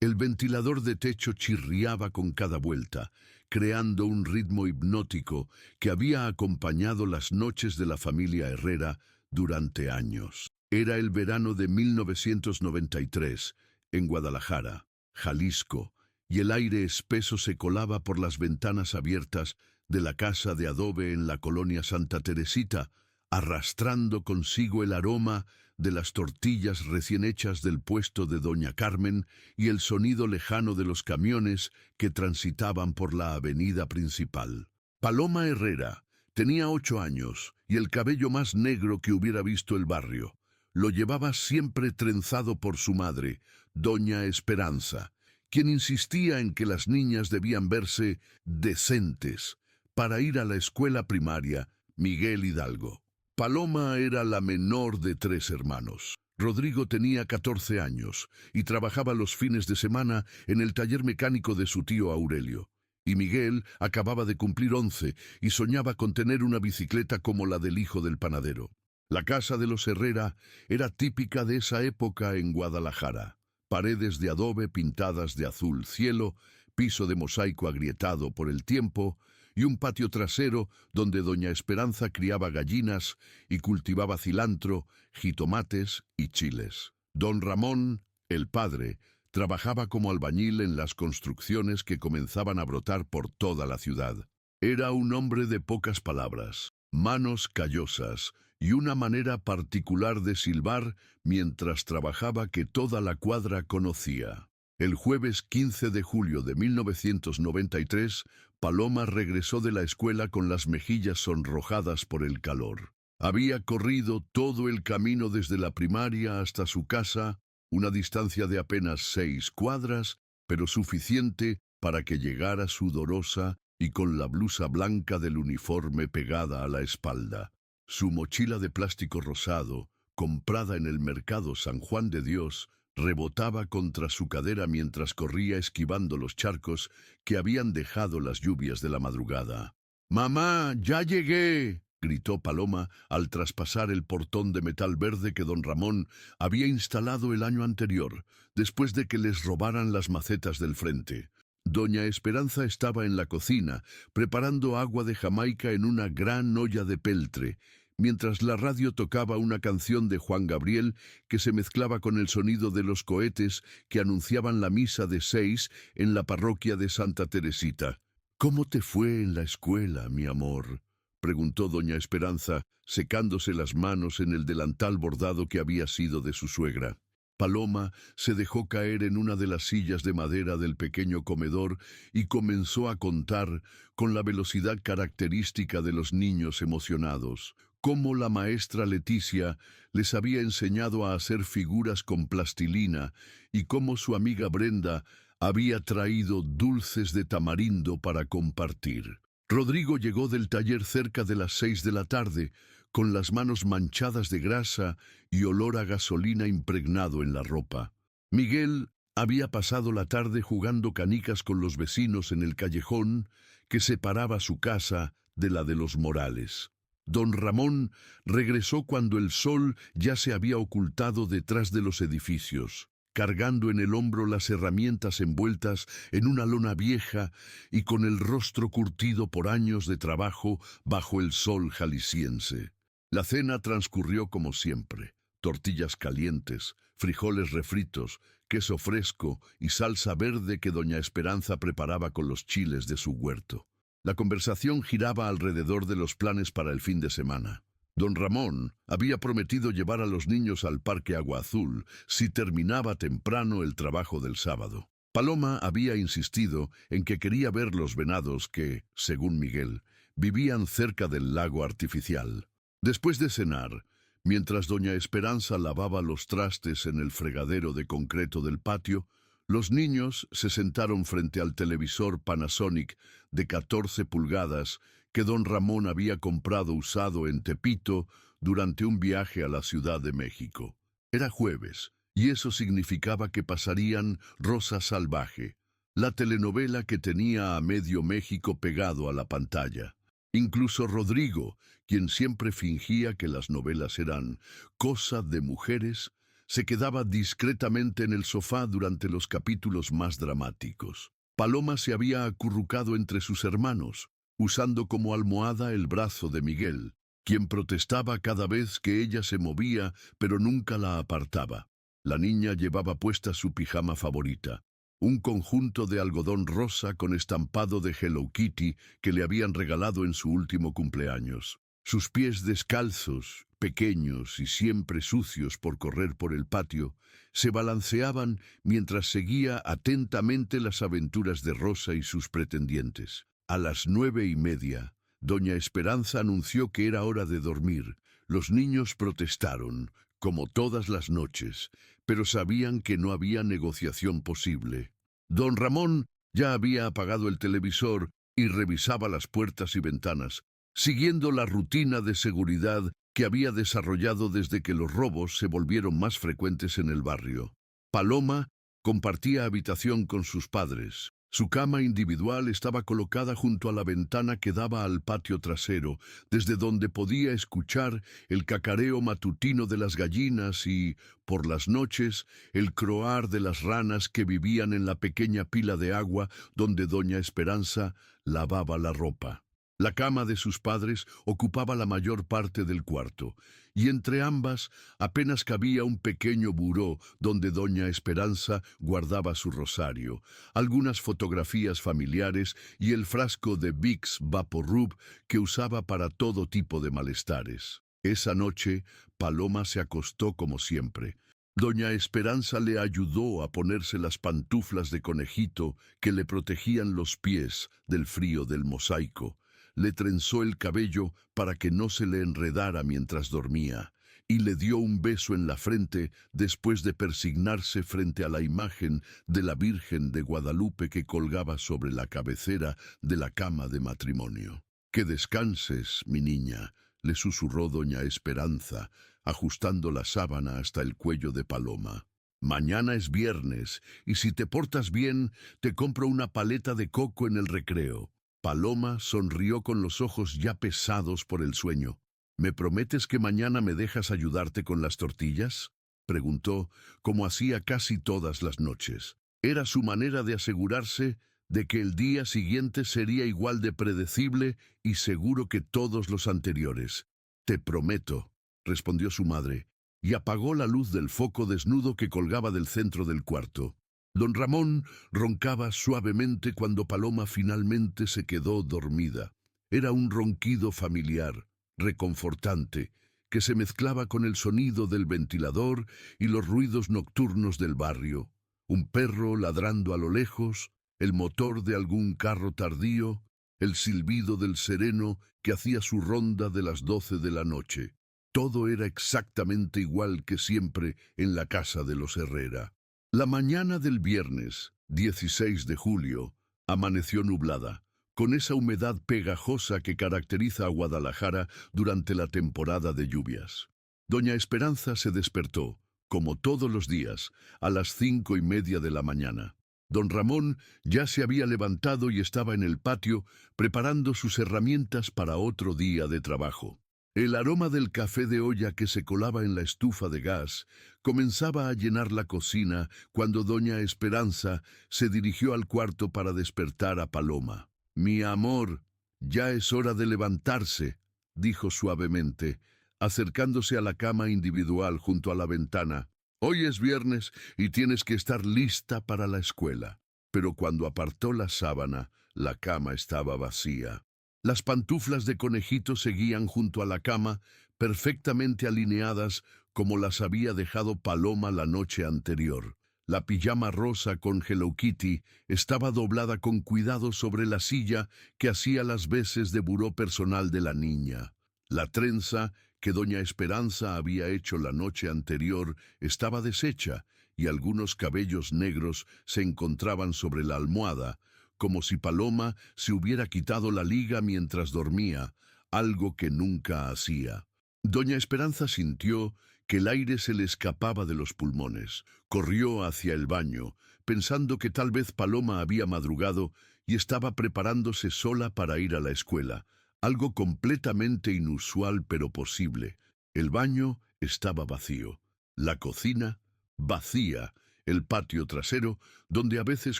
El ventilador de techo chirriaba con cada vuelta, creando un ritmo hipnótico que había acompañado las noches de la familia Herrera durante años. Era el verano de 1993, en Guadalajara, Jalisco, y el aire espeso se colaba por las ventanas abiertas de la casa de adobe en la colonia Santa Teresita, arrastrando consigo el aroma de las tortillas recién hechas del puesto de Doña Carmen y el sonido lejano de los camiones que transitaban por la avenida principal. Paloma Herrera tenía 8 años y el cabello más negro que hubiera visto el barrio. Lo llevaba siempre trenzado por su madre, Doña Esperanza, quien insistía en que las niñas debían verse decentes para ir a la escuela primaria Miguel Hidalgo. Paloma era la menor de 3 hermanos. Rodrigo tenía 14 años y trabajaba los fines de semana en el taller mecánico de su tío Aurelio. Y Miguel acababa de cumplir 11 y soñaba con tener una bicicleta como la del hijo del panadero. La casa de los Herrera era típica de esa época en Guadalajara. Paredes de adobe pintadas de azul cielo, piso de mosaico agrietado por el tiempo y un patio trasero donde Doña Esperanza criaba gallinas y cultivaba cilantro, jitomates y chiles. Don Ramón, el padre, trabajaba como albañil en las construcciones que comenzaban a brotar por toda la ciudad. Era un hombre de pocas palabras, manos callosas y una manera particular de silbar mientras trabajaba que toda la cuadra conocía. El jueves 15 de julio de 1993, Paloma regresó de la escuela con las mejillas sonrojadas por el calor. Había corrido todo el camino desde la primaria hasta su casa, una distancia de apenas 6 cuadras, pero suficiente para que llegara sudorosa y con la blusa blanca del uniforme pegada a la espalda. Su mochila de plástico rosado, comprada en el mercado San Juan de Dios, rebotaba contra su cadera mientras corría esquivando los charcos que habían dejado las lluvias de la madrugada. «¡Mamá, ya llegué!», gritó Paloma al traspasar el portón de metal verde que don Ramón había instalado el año anterior, después de que les robaran las macetas del frente. Doña Esperanza estaba en la cocina, preparando agua de Jamaica en una gran olla de peltre, mientras la radio tocaba una canción de Juan Gabriel que se mezclaba con el sonido de los cohetes que anunciaban la misa de 6 en la parroquia de Santa Teresita. «¿Cómo te fue en la escuela, mi amor?», preguntó doña Esperanza, secándose las manos en el delantal bordado que había sido de su suegra. Paloma se dejó caer en una de las sillas de madera del pequeño comedor y comenzó a contar, con la velocidad característica de los niños emocionados, cómo la maestra Leticia les había enseñado a hacer figuras con plastilina y cómo su amiga Brenda había traído dulces de tamarindo para compartir. Rodrigo llegó del taller cerca de las 6 de la tarde, con las manos manchadas de grasa y olor a gasolina impregnado en la ropa. Miguel había pasado la tarde jugando canicas con los vecinos en el callejón que separaba su casa de la de los Morales. Don Ramón regresó cuando el sol ya se había ocultado detrás de los edificios, cargando en el hombro las herramientas envueltas en una lona vieja y con el rostro curtido por años de trabajo bajo el sol jalisciense. La cena transcurrió como siempre: tortillas calientes, frijoles refritos, queso fresco y salsa verde que doña Esperanza preparaba con los chiles de su huerto. La conversación giraba alrededor de los planes para el fin de semana. Don Ramón había prometido llevar a los niños al Parque Agua Azul si terminaba temprano el trabajo del sábado. Paloma había insistido en que quería ver los venados que, según Miguel, vivían cerca del lago artificial. Después de cenar, mientras doña Esperanza lavaba los trastes en el fregadero de concreto del patio, los niños se sentaron frente al televisor Panasonic de 14 pulgadas que don Ramón había comprado usado en Tepito durante un viaje a la Ciudad de México. Era jueves, y eso significaba que pasarían Rosa Salvaje, la telenovela que tenía a medio México pegado a la pantalla. Incluso Rodrigo, quien siempre fingía que las novelas eran cosa de mujeres, se quedaba discretamente en el sofá durante los capítulos más dramáticos. Paloma se había acurrucado entre sus hermanos, usando como almohada el brazo de Miguel, quien protestaba cada vez que ella se movía, pero nunca la apartaba. La niña llevaba puesta su pijama favorita, un conjunto de algodón rosa con estampado de Hello Kitty que le habían regalado en su último cumpleaños. Sus pies descalzos, pequeños y siempre sucios por correr por el patio, se balanceaban mientras seguía atentamente las aventuras de Rosa y sus pretendientes. A las 9:30, doña Esperanza anunció que era hora de dormir. Los niños protestaron, como todas las noches, pero sabían que no había negociación posible. Don Ramón ya había apagado el televisor y revisaba las puertas y ventanas, siguiendo la rutina de seguridad que había desarrollado desde que los robos se volvieron más frecuentes en el barrio. Paloma compartía habitación con sus padres. Su cama individual estaba colocada junto a la ventana que daba al patio trasero, desde donde podía escuchar el cacareo matutino de las gallinas y, por las noches, el croar de las ranas que vivían en la pequeña pila de agua donde doña Esperanza lavaba la ropa. La cama de sus padres ocupaba la mayor parte del cuarto, y entre ambas apenas cabía un pequeño buró donde doña Esperanza guardaba su rosario, algunas fotografías familiares y el frasco de Vicks Vaporub que usaba para todo tipo de malestares. Esa noche, Paloma se acostó como siempre. Doña Esperanza le ayudó a ponerse las pantuflas de conejito que le protegían los pies del frío del mosaico. Le trenzó el cabello para que no se le enredara mientras dormía, y le dio un beso en la frente después de persignarse frente a la imagen de la Virgen de Guadalupe que colgaba sobre la cabecera de la cama de matrimonio. «Que descanses, mi niña», le susurró doña Esperanza, ajustando la sábana hasta el cuello de Paloma. «Mañana es viernes, y si te portas bien, te compro una paleta de coco en el recreo». Paloma sonrió con los ojos ya pesados por el sueño. «¿Me prometes que mañana me dejas ayudarte con las tortillas?», preguntó, como hacía casi todas las noches. Era su manera de asegurarse de que el día siguiente sería igual de predecible y seguro que todos los anteriores. «Te prometo», respondió su madre, y apagó la luz del foco desnudo que colgaba del centro del cuarto. Don Ramón roncaba suavemente cuando Paloma finalmente se quedó dormida. Era un ronquido familiar, reconfortante, que se mezclaba con el sonido del ventilador y los ruidos nocturnos del barrio. Un perro ladrando a lo lejos, el motor de algún carro tardío, el silbido del sereno que hacía su ronda de las 12 de la noche. Todo era exactamente igual que siempre en la casa de los Herrera. La mañana del viernes, 16 de julio, amaneció nublada, con esa humedad pegajosa que caracteriza a Guadalajara durante la temporada de lluvias. Doña Esperanza se despertó, como todos los días, a las 5:30 de la mañana. Don Ramón ya se había levantado y estaba en el patio preparando sus herramientas para otro día de trabajo. El aroma del café de olla que se colaba en la estufa de gas comenzaba a llenar la cocina cuando doña Esperanza se dirigió al cuarto para despertar a Paloma. «Mi amor, ya es hora de levantarse», dijo suavemente, acercándose a la cama individual junto a la ventana. «Hoy es viernes y tienes que estar lista para la escuela». Pero cuando apartó la sábana, la cama estaba vacía. Las pantuflas de conejito seguían junto a la cama, perfectamente alineadas como las había dejado Paloma la noche anterior. La pijama rosa con Hello Kitty estaba doblada con cuidado sobre la silla que hacía las veces de buró personal de la niña. La trenza que doña Esperanza había hecho la noche anterior estaba deshecha y algunos cabellos negros se encontraban sobre la almohada, como si Paloma se hubiera quitado la liga mientras dormía, algo que nunca hacía. Doña Esperanza sintió que el aire se le escapaba de los pulmones. Corrió hacia el baño, pensando que tal vez Paloma había madrugado y estaba preparándose sola para ir a la escuela, algo completamente inusual pero posible. El baño estaba vacío. La cocina, vacía. El patio trasero, donde a veces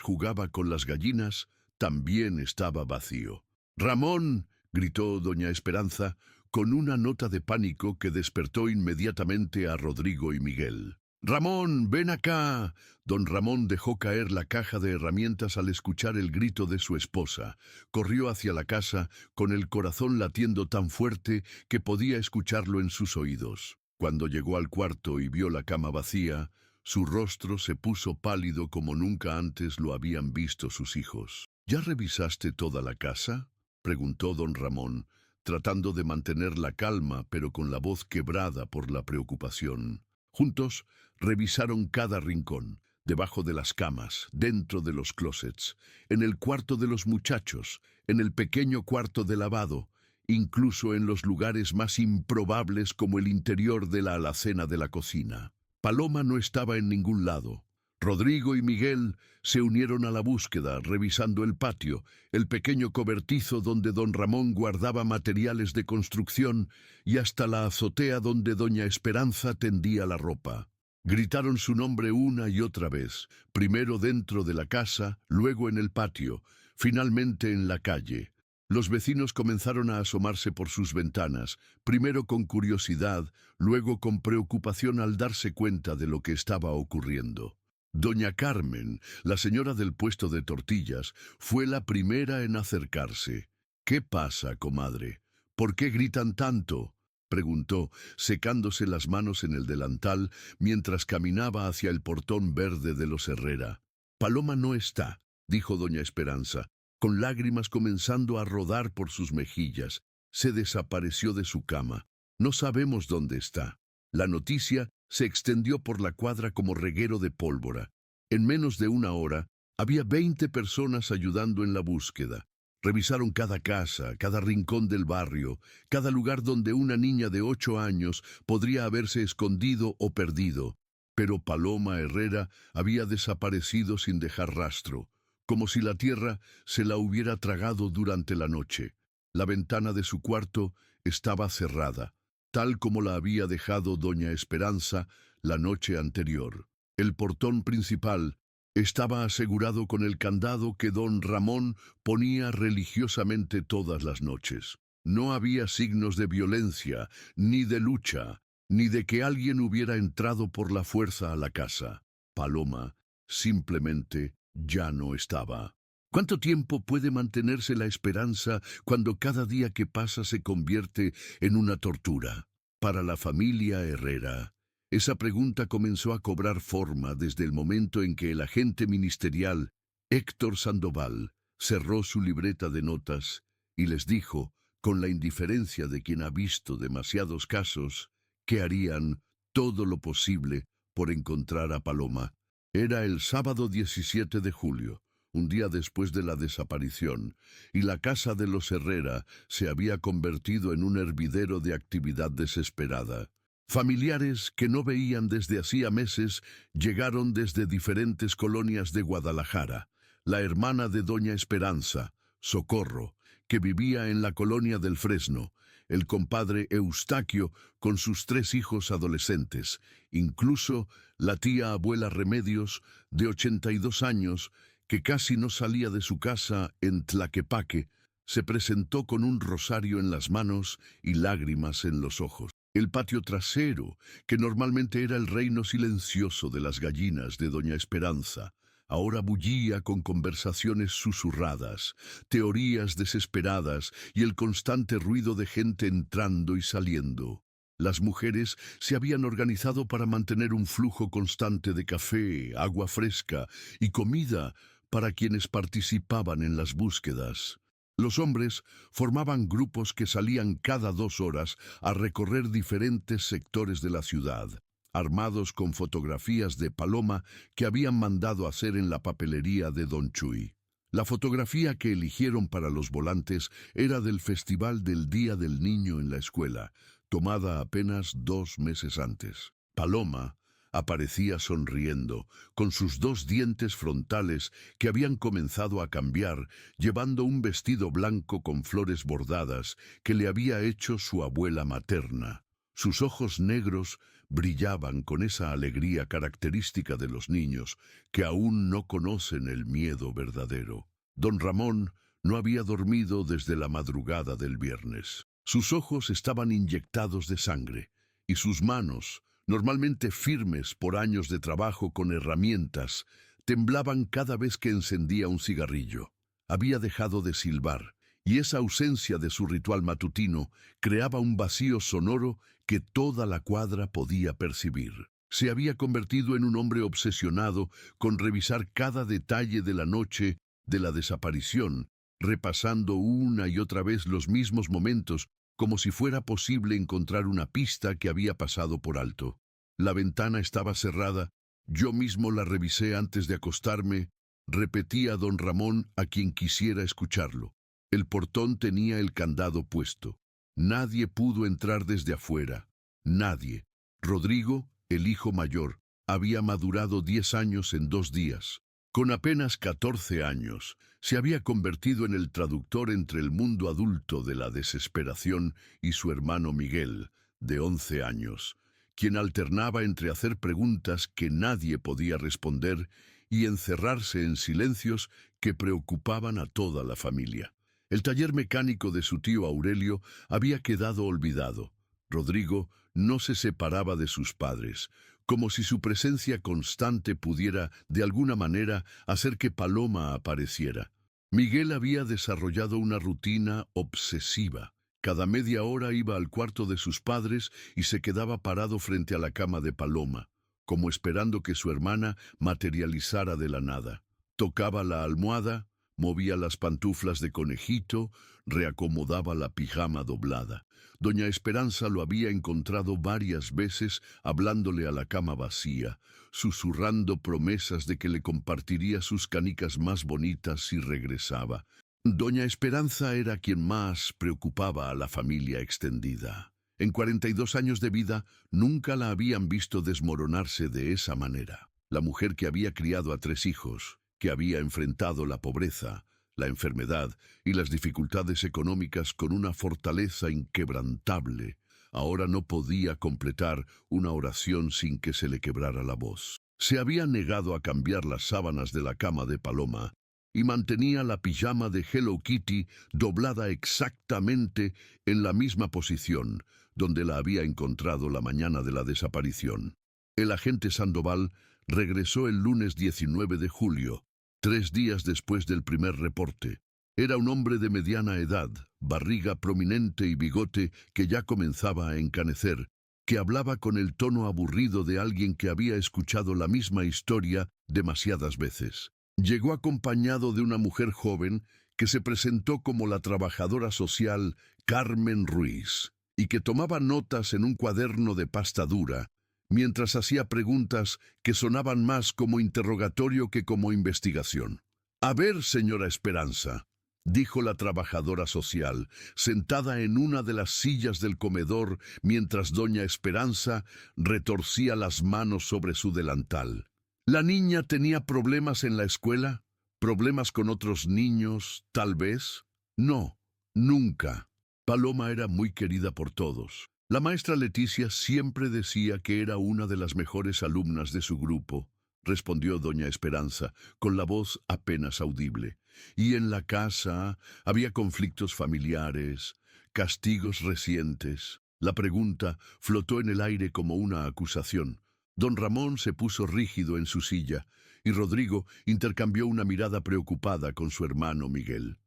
jugaba con las gallinas, también estaba vacío. «¡Ramón!», gritó doña Esperanza, con una nota de pánico que despertó inmediatamente a Rodrigo y Miguel. «¡Ramón, ven acá!». Don Ramón dejó caer la caja de herramientas al escuchar el grito de su esposa. Corrió hacia la casa, con el corazón latiendo tan fuerte que podía escucharlo en sus oídos. Cuando llegó al cuarto y vio la cama vacía, su rostro se puso pálido como nunca antes lo habían visto sus hijos. «¿Ya revisaste toda la casa?», preguntó don Ramón, tratando de mantener la calma, pero con la voz quebrada por la preocupación. Juntos revisaron cada rincón, debajo de las camas, dentro de los closets, en el cuarto de los muchachos, en el pequeño cuarto de lavado, incluso en los lugares más improbables como el interior de la alacena de la cocina. Paloma no estaba en ningún lado. Rodrigo y Miguel se unieron a la búsqueda, revisando el patio, el pequeño cobertizo donde don Ramón guardaba materiales de construcción y hasta la azotea donde doña Esperanza tendía la ropa. Gritaron su nombre una y otra vez, primero dentro de la casa, luego en el patio, finalmente en la calle. Los vecinos comenzaron a asomarse por sus ventanas, primero con curiosidad, luego con preocupación al darse cuenta de lo que estaba ocurriendo. Doña Carmen, la señora del puesto de tortillas, fue la primera en acercarse. «¿Qué pasa, comadre? ¿Por qué gritan tanto?», preguntó, secándose las manos en el delantal mientras caminaba hacia el portón verde de los Herrera. «Paloma no está», dijo doña Esperanza, con lágrimas comenzando a rodar por sus mejillas. «Se desapareció de su cama. No sabemos dónde está». La noticia se extendió por la cuadra como reguero de pólvora. En menos de una hora, había 20 personas ayudando en la búsqueda. Revisaron cada casa, cada rincón del barrio, cada lugar donde una niña de 8 años podría haberse escondido o perdido. Pero Paloma Herrera había desaparecido sin dejar rastro, como si la tierra se la hubiera tragado durante la noche. La ventana de su cuarto estaba cerrada, tal como la había dejado doña Esperanza la noche anterior. El portón principal estaba asegurado con el candado que don Ramón ponía religiosamente todas las noches. No había signos de violencia, ni de lucha, ni de que alguien hubiera entrado por la fuerza a la casa. Paloma simplemente ya no estaba. ¿Cuánto tiempo puede mantenerse la esperanza cuando cada día que pasa se convierte en una tortura? Para la familia Herrera, esa pregunta comenzó a cobrar forma desde el momento en que el agente ministerial, Héctor Sandoval, cerró su libreta de notas y les dijo, con la indiferencia de quien ha visto demasiados casos, que harían todo lo posible por encontrar a Paloma. Era el sábado 17 de julio. Un día después de la desaparición, y la casa de los Herrera se había convertido en un hervidero de actividad desesperada. Familiares que no veían desde hacía meses llegaron desde diferentes colonias de Guadalajara. La hermana de doña Esperanza, Socorro, que vivía en la colonia del Fresno, el compadre Eustaquio con sus 3 hijos adolescentes, incluso la tía abuela Remedios, de 82 años, que casi no salía de su casa en Tlaquepaque, se presentó con un rosario en las manos y lágrimas en los ojos. El patio trasero, que normalmente era el reino silencioso de las gallinas de doña Esperanza, ahora bullía con conversaciones susurradas, teorías desesperadas y el constante ruido de gente entrando y saliendo. Las mujeres se habían organizado para mantener un flujo constante de café, agua fresca y comida para quienes participaban en las búsquedas. Los hombres formaban grupos que salían cada 2 horas a recorrer diferentes sectores de la ciudad, armados con fotografías de Paloma que habían mandado hacer en la papelería de Don Chuy. La fotografía que eligieron para los volantes era del Festival del Día del Niño en la escuela, tomada apenas 2 meses antes. Paloma aparecía sonriendo, con sus 2 dientes frontales que habían comenzado a cambiar, llevando un vestido blanco con flores bordadas que le había hecho su abuela materna. Sus ojos negros brillaban con esa alegría característica de los niños que aún no conocen el miedo verdadero. Don Ramón no había dormido desde la madrugada del viernes. Sus ojos estaban inyectados de sangre y sus manos, normalmente firmes por años de trabajo con herramientas, temblaban cada vez que encendía un cigarrillo. Había dejado de silbar, y esa ausencia de su ritual matutino creaba un vacío sonoro que toda la cuadra podía percibir. Se había convertido en un hombre obsesionado con revisar cada detalle de la noche de la desaparición, repasando una y otra vez los mismos momentos, como si fuera posible encontrar una pista que había pasado por alto. La ventana estaba cerrada, yo mismo la revisé antes de acostarme, repetía don Ramón a quien quisiera escucharlo. El portón tenía el candado puesto. Nadie pudo entrar desde afuera. Nadie. Rodrigo, el hijo mayor, había madurado 10 años en 2 días. Con apenas 14 años, se había convertido en el traductor entre el mundo adulto de la desesperación y su hermano Miguel, de 11 años, quien alternaba entre hacer preguntas que nadie podía responder y encerrarse en silencios que preocupaban a toda la familia. El taller mecánico de su tío Aurelio había quedado olvidado. Rodrigo no se separaba de sus padres, como si su presencia constante pudiera, de alguna manera, hacer que Paloma apareciera. Miguel había desarrollado una rutina obsesiva. Cada media hora iba al cuarto de sus padres y se quedaba parado frente a la cama de Paloma, como esperando que su hermana materializara de la nada. Tocaba la almohada, movía las pantuflas de conejito, reacomodaba la pijama doblada. Doña Esperanza lo había encontrado varias veces hablándole a la cama vacía, susurrando promesas de que le compartiría sus canicas más bonitas si regresaba. Doña Esperanza era quien más preocupaba a la familia extendida. En 42 años de vida nunca la habían visto desmoronarse de esa manera. La mujer que había criado a 3 hijos, que había enfrentado la pobreza, la enfermedad y las dificultades económicas con una fortaleza inquebrantable, ahora no podía completar una oración sin que se le quebrara la voz. Se había negado a cambiar las sábanas de la cama de Paloma y mantenía la pijama de Hello Kitty doblada exactamente en la misma posición donde la había encontrado la mañana de la desaparición. El agente Sandoval regresó el lunes 19 de julio, 3 días después del primer reporte. Era un hombre de mediana edad, barriga prominente y bigote que ya comenzaba a encanecer, que hablaba con el tono aburrido de alguien que había escuchado la misma historia demasiadas veces. Llegó acompañado de una mujer joven que se presentó como la trabajadora social Carmen Ruiz, y que tomaba notas en un cuaderno de pasta dura, mientras hacía preguntas que sonaban más como interrogatorio que como investigación. «A ver, señora Esperanza», dijo la trabajadora social, sentada en una de las sillas del comedor mientras doña Esperanza retorcía las manos sobre su delantal. «¿La niña tenía problemas en la escuela? ¿Problemas con otros niños, tal vez?» «No, nunca. Paloma era muy querida por todos. La maestra Leticia siempre decía que era una de las mejores alumnas de su grupo», respondió doña Esperanza, con la voz apenas audible. «Y en la casa había conflictos familiares, castigos recientes». La pregunta flotó en el aire como una acusación. Don Ramón se puso rígido en su silla, y Rodrigo intercambió una mirada preocupada con su hermano Miguel.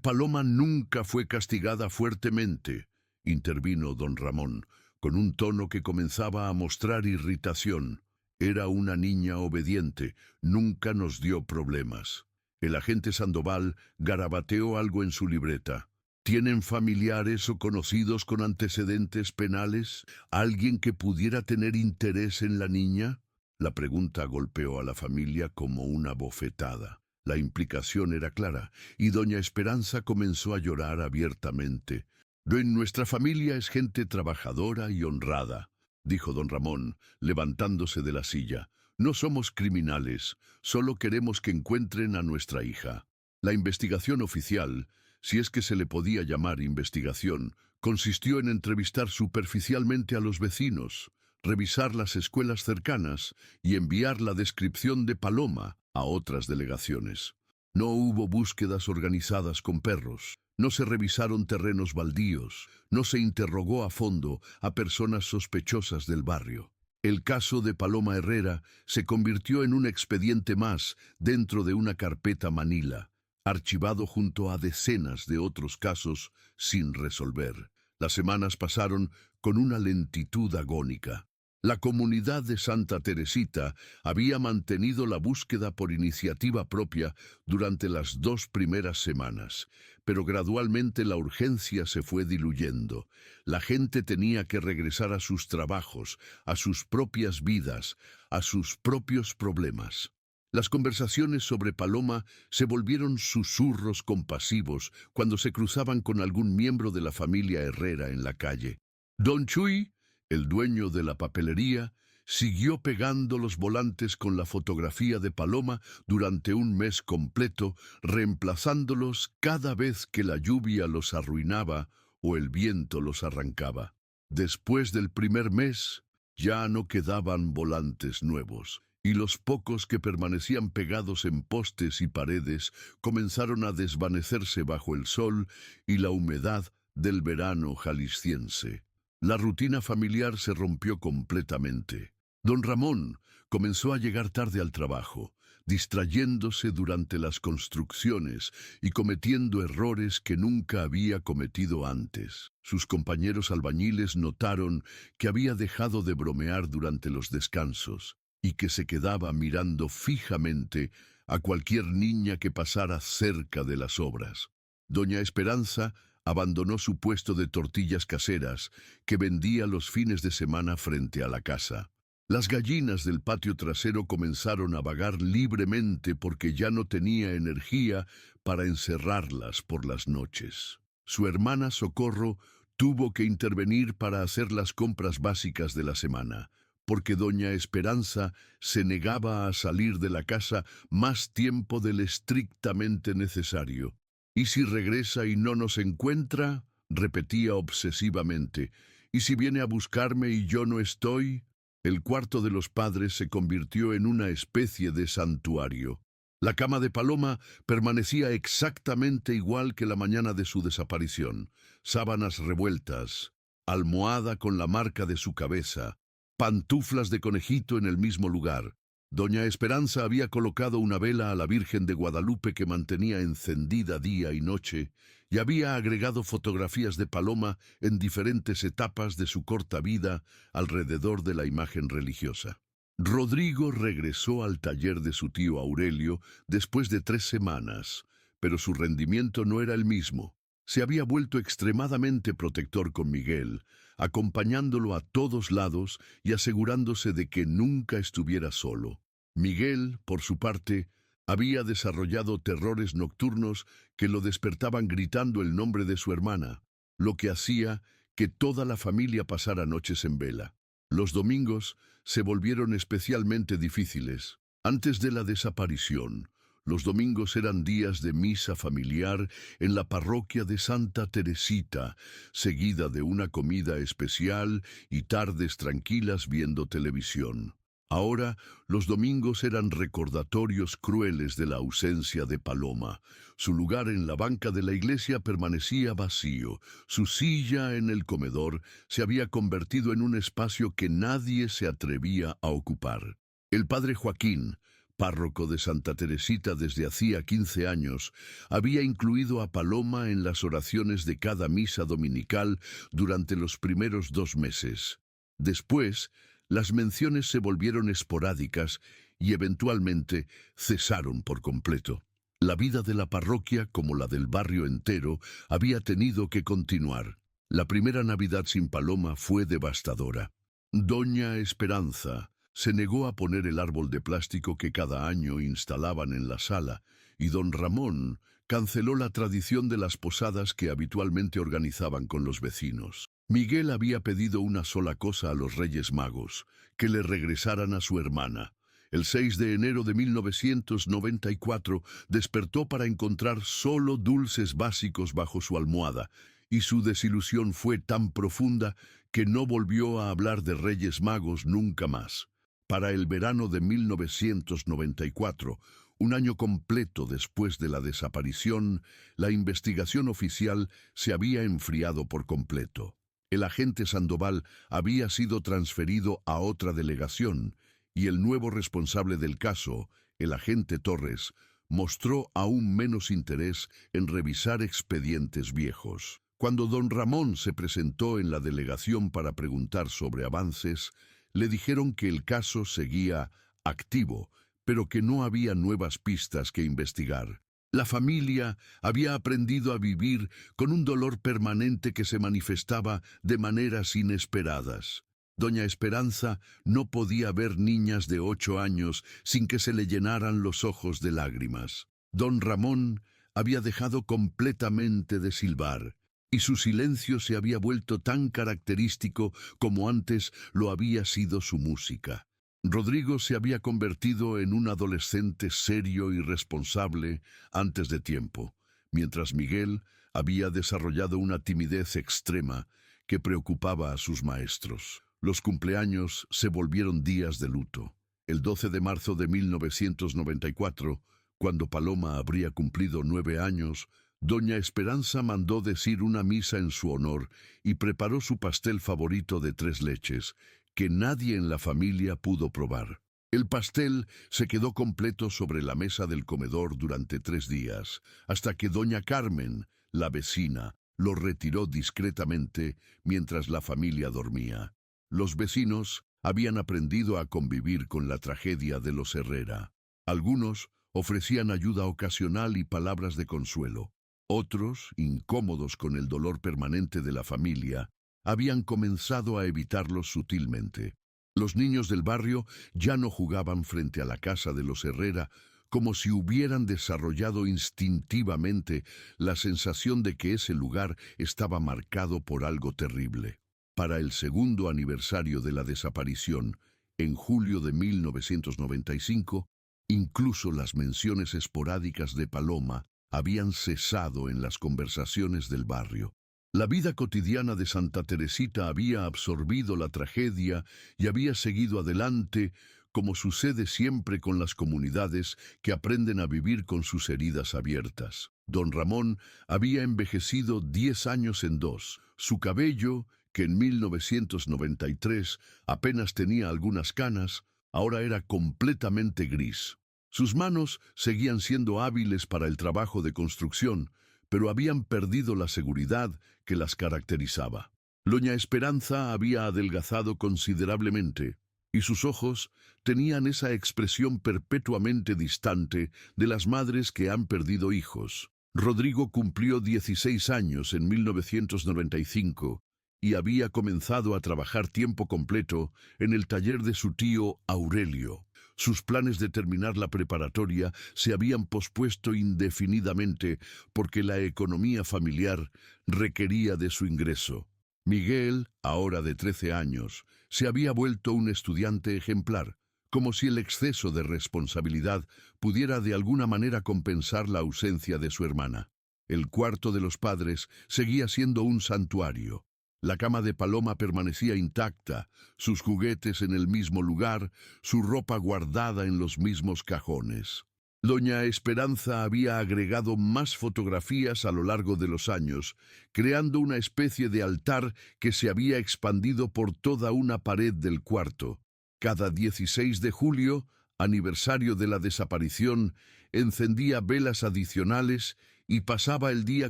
«Paloma nunca fue castigada fuertemente», intervino don Ramón, con un tono que comenzaba a mostrar irritación. «Era una niña obediente, nunca nos dio problemas». El agente Sandoval garabateó algo en su libreta. «¿Tienen familiares o conocidos con antecedentes penales? ¿Alguien que pudiera tener interés en la niña?» La pregunta golpeó a la familia como una bofetada. La implicación era clara, y doña Esperanza comenzó a llorar abiertamente. «En nuestra familia es gente trabajadora y honrada», dijo don Ramón, levantándose de la silla. «No somos criminales, solo queremos que encuentren a nuestra hija. La investigación oficial si es que se le podía llamar investigación, consistió en entrevistar superficialmente a los vecinos, revisar las escuelas cercanas y enviar la descripción de Paloma a otras delegaciones. No hubo búsquedas organizadas con perros, no se revisaron terrenos baldíos, no se interrogó a fondo a personas sospechosas del barrio. El caso de Paloma Herrera se convirtió en un expediente más dentro de una carpeta Manila, archivado junto a decenas de otros casos sin resolver. Las semanas pasaron con una lentitud agónica. La comunidad de Santa Teresita había mantenido la búsqueda por iniciativa propia durante las 2 primeras semanas, pero gradualmente la urgencia se fue diluyendo. La gente tenía que regresar a sus trabajos, a sus propias vidas, a sus propios problemas. Las conversaciones sobre Paloma se volvieron susurros compasivos cuando se cruzaban con algún miembro de la familia Herrera en la calle. Don Chuy, el dueño de la papelería, siguió pegando los volantes con la fotografía de Paloma durante un mes completo, reemplazándolos cada vez que la lluvia los arruinaba o el viento los arrancaba. Después del primer mes, ya no quedaban volantes nuevos, y los pocos que permanecían pegados en postes y paredes comenzaron a desvanecerse bajo el sol y la humedad del verano jalisciense. La rutina familiar se rompió completamente. Don Ramón comenzó a llegar tarde al trabajo, distrayéndose durante las construcciones y cometiendo errores que nunca había cometido antes. Sus compañeros albañiles notaron que había dejado de bromear durante los descansos y que se quedaba mirando fijamente a cualquier niña que pasara cerca de las obras. Doña Esperanza abandonó su puesto de tortillas caseras que vendía los fines de semana frente a la casa. Las gallinas del patio trasero comenzaron a vagar libremente porque ya no tenía energía para encerrarlas por las noches. Su hermana Socorro tuvo que intervenir para hacer las compras básicas de la semana, porque doña Esperanza se negaba a salir de la casa más tiempo del estrictamente necesario. «¿Y si regresa y no nos encuentra?», repetía obsesivamente. «¿Y si viene a buscarme y yo no estoy?». El cuarto de los padres se convirtió en una especie de santuario. La cama de Paloma permanecía exactamente igual que la mañana de su desaparición. Sábanas revueltas, almohada con la marca de su cabeza, pantuflas de conejito en el mismo lugar. Doña Esperanza había colocado una vela a la Virgen de Guadalupe que mantenía encendida día y noche, y había agregado fotografías de Paloma en diferentes etapas de su corta vida alrededor de la imagen religiosa. Rodrigo regresó al taller de su tío Aurelio después de 3 semanas, pero su rendimiento no era el mismo. Se había vuelto extremadamente protector con Miguel, acompañándolo a todos lados y asegurándose de que nunca estuviera solo. Miguel, por su parte, había desarrollado terrores nocturnos que lo despertaban gritando el nombre de su hermana, lo que hacía que toda la familia pasara noches en vela. Los domingos se volvieron especialmente difíciles. Antes de la desaparición, los domingos eran días de misa familiar en la parroquia de Santa Teresita, seguida de una comida especial y tardes tranquilas viendo televisión. Ahora, los domingos eran recordatorios crueles de la ausencia de Paloma. Su lugar en la banca de la iglesia permanecía vacío. Su silla en el comedor se había convertido en un espacio que nadie se atrevía a ocupar. El padre Joaquín, párroco de Santa Teresita desde hacía 15 años, había incluido a Paloma en las oraciones de cada misa dominical durante los primeros 2 meses. Después, las menciones se volvieron esporádicas y eventualmente cesaron por completo. La vida de la parroquia, como la del barrio entero, había tenido que continuar. La primera Navidad sin Paloma fue devastadora. Doña Esperanza se negó a poner el árbol de plástico que cada año instalaban en la sala, y don Ramón canceló la tradición de las posadas que habitualmente organizaban con los vecinos. Miguel había pedido una sola cosa a los Reyes Magos: que le regresaran a su hermana. El 6 de enero de 1994 despertó para encontrar solo dulces básicos bajo su almohada, y su desilusión fue tan profunda que no volvió a hablar de Reyes Magos nunca más. Para el verano de 1994, un año completo después de la desaparición, la investigación oficial se había enfriado por completo. El agente Sandoval había sido transferido a otra delegación, y el nuevo responsable del caso, el agente Torres, mostró aún menos interés en revisar expedientes viejos. Cuando don Ramón se presentó en la delegación para preguntar sobre avances, le dijeron que el caso seguía activo, pero que no había nuevas pistas que investigar. La familia había aprendido a vivir con un dolor permanente que se manifestaba de maneras inesperadas. Doña Esperanza no podía ver niñas de 8 años sin que se le llenaran los ojos de lágrimas. Don Ramón había dejado completamente de silbar, y su silencio se había vuelto tan característico como antes lo había sido su música. Rodrigo se había convertido en un adolescente serio y responsable antes de tiempo, mientras Miguel había desarrollado una timidez extrema que preocupaba a sus maestros. Los cumpleaños se volvieron días de luto. El 12 de marzo de 1994, cuando Paloma habría cumplido 9 años, doña Esperanza mandó decir una misa en su honor y preparó su pastel favorito de 3 leches, que nadie en la familia pudo probar. El pastel se quedó completo sobre la mesa del comedor durante 3 días, hasta que doña Carmen, la vecina, lo retiró discretamente mientras la familia dormía. Los vecinos habían aprendido a convivir con la tragedia de los Herrera. Algunos ofrecían ayuda ocasional y palabras de consuelo. Otros, incómodos con el dolor permanente de la familia, habían comenzado a evitarlos sutilmente. Los niños del barrio ya no jugaban frente a la casa de los Herrera, como si hubieran desarrollado instintivamente la sensación de que ese lugar estaba marcado por algo terrible. Para el segundo aniversario de la desaparición, en julio de 1995, incluso las menciones esporádicas de Paloma habían cesado en las conversaciones del barrio. La vida cotidiana de Santa Teresita había absorbido la tragedia y había seguido adelante, como sucede siempre con las comunidades que aprenden a vivir con sus heridas abiertas. Don Ramón había envejecido 10 años en 2. Su cabello, que en 1993 apenas tenía algunas canas, ahora era completamente gris. Sus manos seguían siendo hábiles para el trabajo de construcción, pero habían perdido la seguridad que las caracterizaba. Doña Esperanza había adelgazado considerablemente, y sus ojos tenían esa expresión perpetuamente distante de las madres que han perdido hijos. Rodrigo cumplió 16 años en 1995 y había comenzado a trabajar tiempo completo en el taller de su tío Aurelio. Sus planes de terminar la preparatoria se habían pospuesto indefinidamente porque la economía familiar requería de su ingreso. Miguel, ahora de 13 años, se había vuelto un estudiante ejemplar, como si el exceso de responsabilidad pudiera de alguna manera compensar la ausencia de su hermana. El cuarto de los padres seguía siendo un santuario. La cama de Paloma permanecía intacta, sus juguetes en el mismo lugar, su ropa guardada en los mismos cajones. Doña Esperanza había agregado más fotografías a lo largo de los años, creando una especie de altar que se había expandido por toda una pared del cuarto. Cada 16 de julio, aniversario de la desaparición, encendía velas adicionales y pasaba el día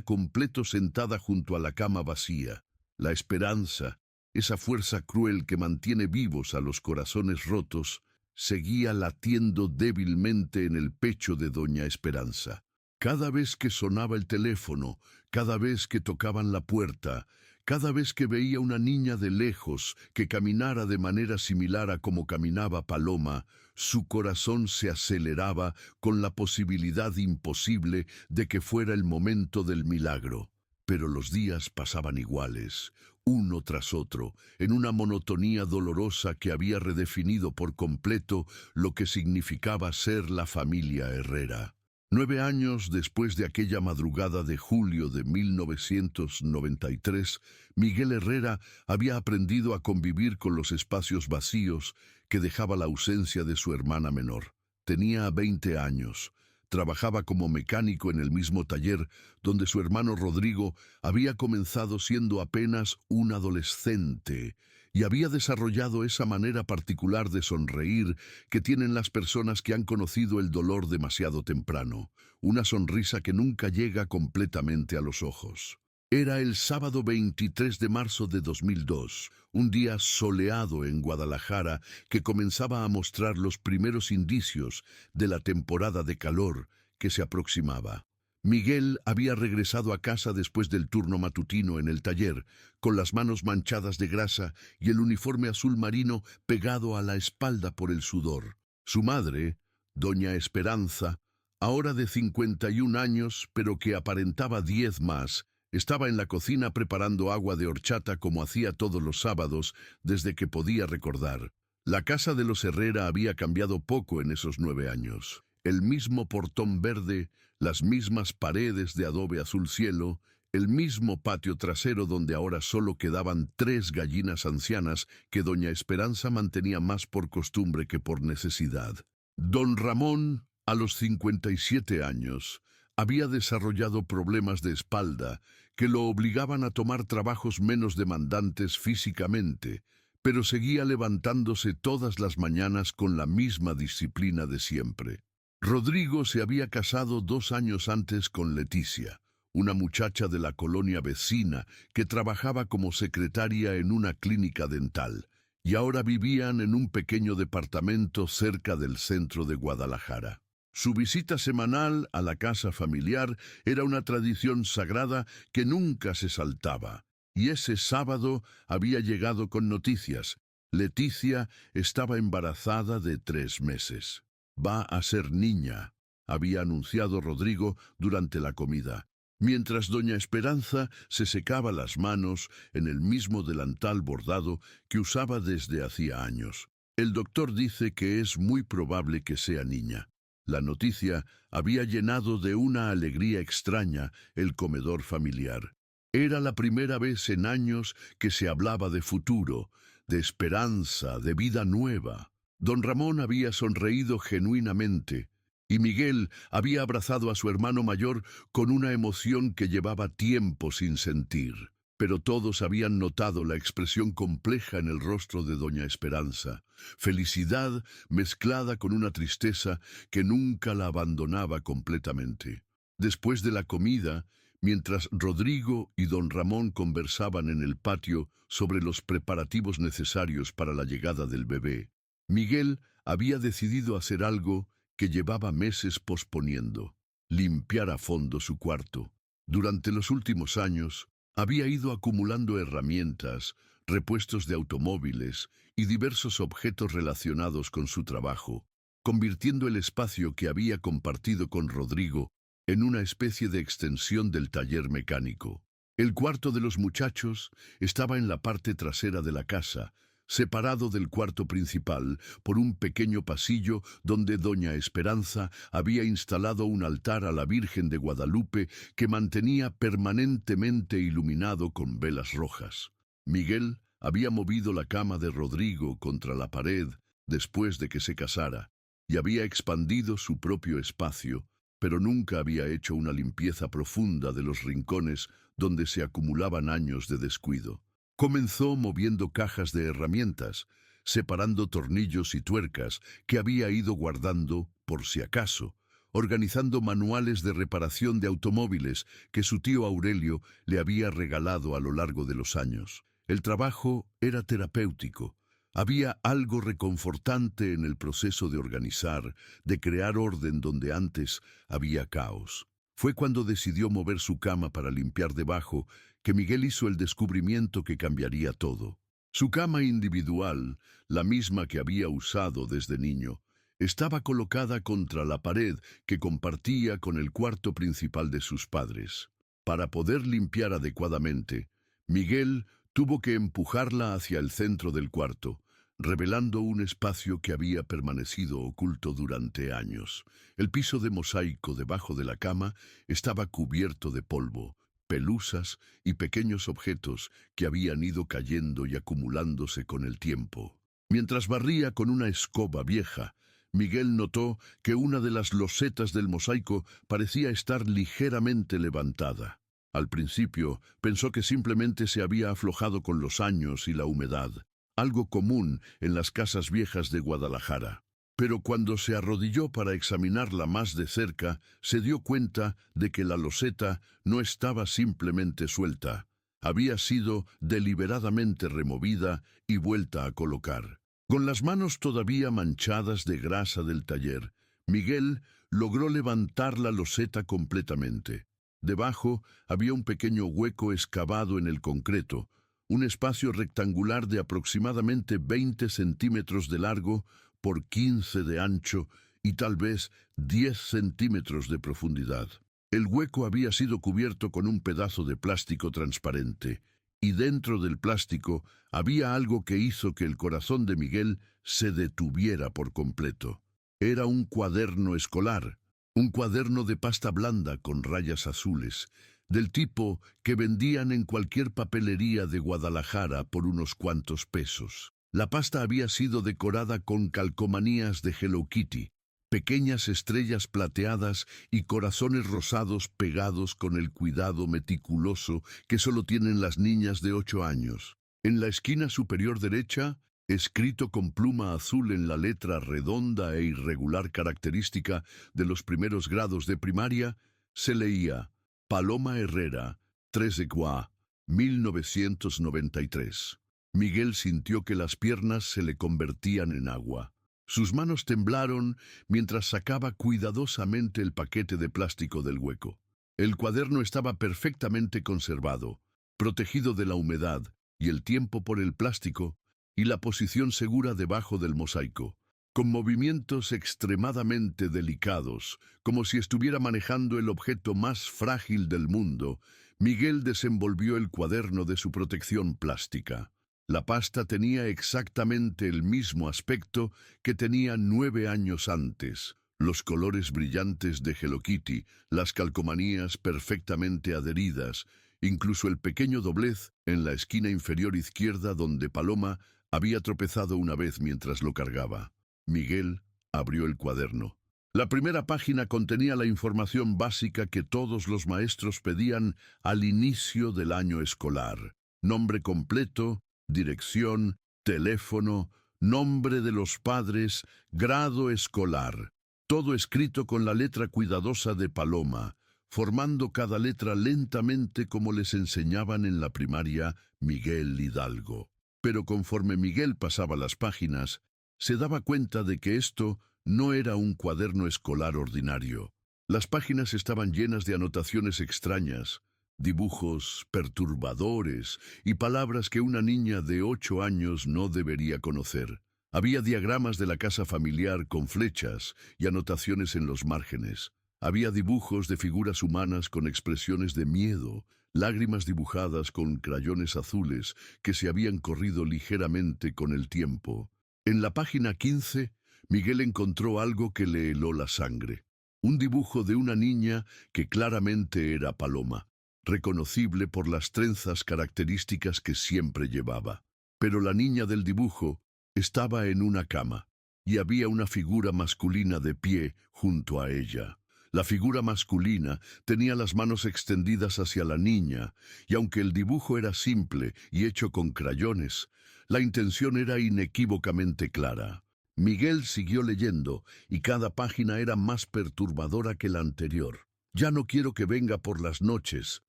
completo sentada junto a la cama vacía. La esperanza, esa fuerza cruel que mantiene vivos a los corazones rotos, seguía latiendo débilmente en el pecho de doña Esperanza. Cada vez que sonaba el teléfono, cada vez que tocaban la puerta, cada vez que veía una niña de lejos que caminara de manera similar a como caminaba Paloma, su corazón se aceleraba con la posibilidad imposible de que fuera el momento del milagro. Pero los días pasaban iguales, uno tras otro, en una monotonía dolorosa que había redefinido por completo lo que significaba ser la familia Herrera. 9 años después de aquella madrugada de julio de 1993, Miguel Herrera había aprendido a convivir con los espacios vacíos que dejaba la ausencia de su hermana menor. Tenía 20 años. Trabajaba como mecánico en el mismo taller donde su hermano Rodrigo había comenzado siendo apenas un adolescente y había desarrollado esa manera particular de sonreír que tienen las personas que han conocido el dolor demasiado temprano, una sonrisa que nunca llega completamente a los ojos. Era el sábado 23 de marzo de 2002, un día soleado en Guadalajara que comenzaba a mostrar los primeros indicios de la temporada de calor que se aproximaba. Miguel había regresado a casa después del turno matutino en el taller, con las manos manchadas de grasa y el uniforme azul marino pegado a la espalda por el sudor. Su madre, doña Esperanza, ahora de 51 años, pero que aparentaba 10 más, estaba en la cocina preparando agua de horchata como hacía todos los sábados desde que podía recordar. La casa de los Herrera había cambiado poco en esos 9 años. El mismo portón verde, las mismas paredes de adobe azul cielo, el mismo patio trasero donde ahora solo quedaban 3 gallinas ancianas que doña Esperanza mantenía más por costumbre que por necesidad. Don Ramón, a los 57 años, había desarrollado problemas de espalda que lo obligaban a tomar trabajos menos demandantes físicamente, pero seguía levantándose todas las mañanas con la misma disciplina de siempre. Rodrigo se había casado 2 años antes con Leticia, una muchacha de la colonia vecina que trabajaba como secretaria en una clínica dental, y ahora vivían en un pequeño departamento cerca del centro de Guadalajara. Su visita semanal a la casa familiar era una tradición sagrada que nunca se saltaba, y ese sábado había llegado con noticias. Leticia estaba embarazada de 3 meses. Va a ser niña, había anunciado Rodrigo durante la comida, mientras doña Esperanza se secaba las manos en el mismo delantal bordado que usaba desde hacía años. El doctor dice que es muy probable que sea niña. La noticia había llenado de una alegría extraña el comedor familiar. Era la primera vez en años que se hablaba de futuro, de esperanza, de vida nueva. Don Ramón había sonreído genuinamente, y Miguel había abrazado a su hermano mayor con una emoción que llevaba tiempo sin sentir. Pero todos habían notado la expresión compleja en el rostro de doña Esperanza, felicidad mezclada con una tristeza que nunca la abandonaba completamente. Después de la comida, mientras Rodrigo y don Ramón conversaban en el patio sobre los preparativos necesarios para la llegada del bebé, Miguel había decidido hacer algo que llevaba meses posponiendo: limpiar a fondo su cuarto. Durante los últimos años, había ido acumulando herramientas, repuestos de automóviles y diversos objetos relacionados con su trabajo, convirtiendo el espacio que había compartido con Rodrigo en una especie de extensión del taller mecánico. El cuarto de los muchachos estaba en la parte trasera de la casa, separado del cuarto principal por un pequeño pasillo donde doña Esperanza había instalado un altar a la Virgen de Guadalupe que mantenía permanentemente iluminado con velas rojas. Miguel había movido la cama de Rodrigo contra la pared después de que se casara y había expandido su propio espacio, pero nunca había hecho una limpieza profunda de los rincones donde se acumulaban años de descuido. Comenzó moviendo cajas de herramientas, separando tornillos y tuercas que había ido guardando por si acaso, organizando manuales de reparación de automóviles que su tío Aurelio le había regalado a lo largo de los años. El trabajo era terapéutico. Había algo reconfortante en el proceso de organizar, de crear orden donde antes había caos. Fue cuando decidió mover su cama para limpiar debajo que Miguel hizo el descubrimiento que cambiaría todo. Su cama individual, la misma que había usado desde niño, estaba colocada contra la pared que compartía con el cuarto principal de sus padres. Para poder limpiar adecuadamente, Miguel tuvo que empujarla hacia el centro del cuarto, revelando un espacio que había permanecido oculto durante años. El piso de mosaico debajo de la cama estaba cubierto de polvo, pelusas y pequeños objetos que habían ido cayendo y acumulándose con el tiempo. Mientras barría con una escoba vieja, Miguel notó que una de las losetas del mosaico parecía estar ligeramente levantada. Al principio pensó que simplemente se había aflojado con los años y la humedad, algo común en las casas viejas de Guadalajara. Pero cuando se arrodilló para examinarla más de cerca, se dio cuenta de que la loseta no estaba simplemente suelta, había sido deliberadamente removida y vuelta a colocar. Con las manos todavía manchadas de grasa del taller, Miguel logró levantar la loseta completamente. Debajo había un pequeño hueco excavado en el concreto, un espacio rectangular de aproximadamente 20 centímetros de largo por 15 de ancho y tal vez 10 centímetros de profundidad. El hueco había sido cubierto con un pedazo de plástico transparente, y dentro del plástico había algo que hizo que el corazón de Miguel se detuviera por completo. Era un cuaderno escolar, un cuaderno de pasta blanda con rayas azules, del tipo que vendían en cualquier papelería de Guadalajara por unos cuantos pesos. La pasta había sido decorada con calcomanías de Hello Kitty, pequeñas estrellas plateadas y corazones rosados pegados con el cuidado meticuloso que solo tienen las niñas de 8 años. En la esquina superior derecha, escrito con pluma azul en la letra redonda e irregular característica de los primeros grados de primaria, se leía Paloma Herrera, 3 de Guá, 1993. Miguel sintió que las piernas se le convertían en agua. Sus manos temblaron mientras sacaba cuidadosamente el paquete de plástico del hueco. El cuaderno estaba perfectamente conservado, protegido de la humedad y el tiempo por el plástico y la posición segura debajo del mosaico, con movimientos extremadamente delicados, como si estuviera manejando el objeto más frágil del mundo. Miguel desenvolvió el cuaderno de su protección plástica. La pasta tenía exactamente el mismo aspecto que tenía 9 años antes. Los colores brillantes de Hello Kitty, las calcomanías perfectamente adheridas, incluso el pequeño doblez en la esquina inferior izquierda donde Paloma había tropezado una vez mientras lo cargaba. Miguel abrió el cuaderno. La primera página contenía la información básica que todos los maestros pedían al inicio del año escolar. Nombre completo, dirección, teléfono, nombre de los padres, grado escolar. Todo escrito con la letra cuidadosa de Paloma, formando cada letra lentamente como les enseñaban en la primaria Miguel Hidalgo. Pero conforme Miguel pasaba las páginas, se daba cuenta de que esto no era un cuaderno escolar ordinario. Las páginas estaban llenas de anotaciones extrañas, dibujos perturbadores y palabras que una niña de 8 años no debería conocer. Había diagramas de la casa familiar con flechas y anotaciones en los márgenes. Había dibujos de figuras humanas con expresiones de miedo, lágrimas dibujadas con crayones azules que se habían corrido ligeramente con el tiempo. En la página 15, Miguel encontró algo que le heló la sangre. Un dibujo de una niña que claramente era Paloma, reconocible por las trenzas características que siempre llevaba. Pero la niña del dibujo estaba en una cama, y había una figura masculina de pie junto a ella. La figura masculina tenía las manos extendidas hacia la niña, y aunque el dibujo era simple y hecho con crayones, la intención era inequívocamente clara. Miguel siguió leyendo, y cada página era más perturbadora que la anterior. «Ya no quiero que venga por las noches»,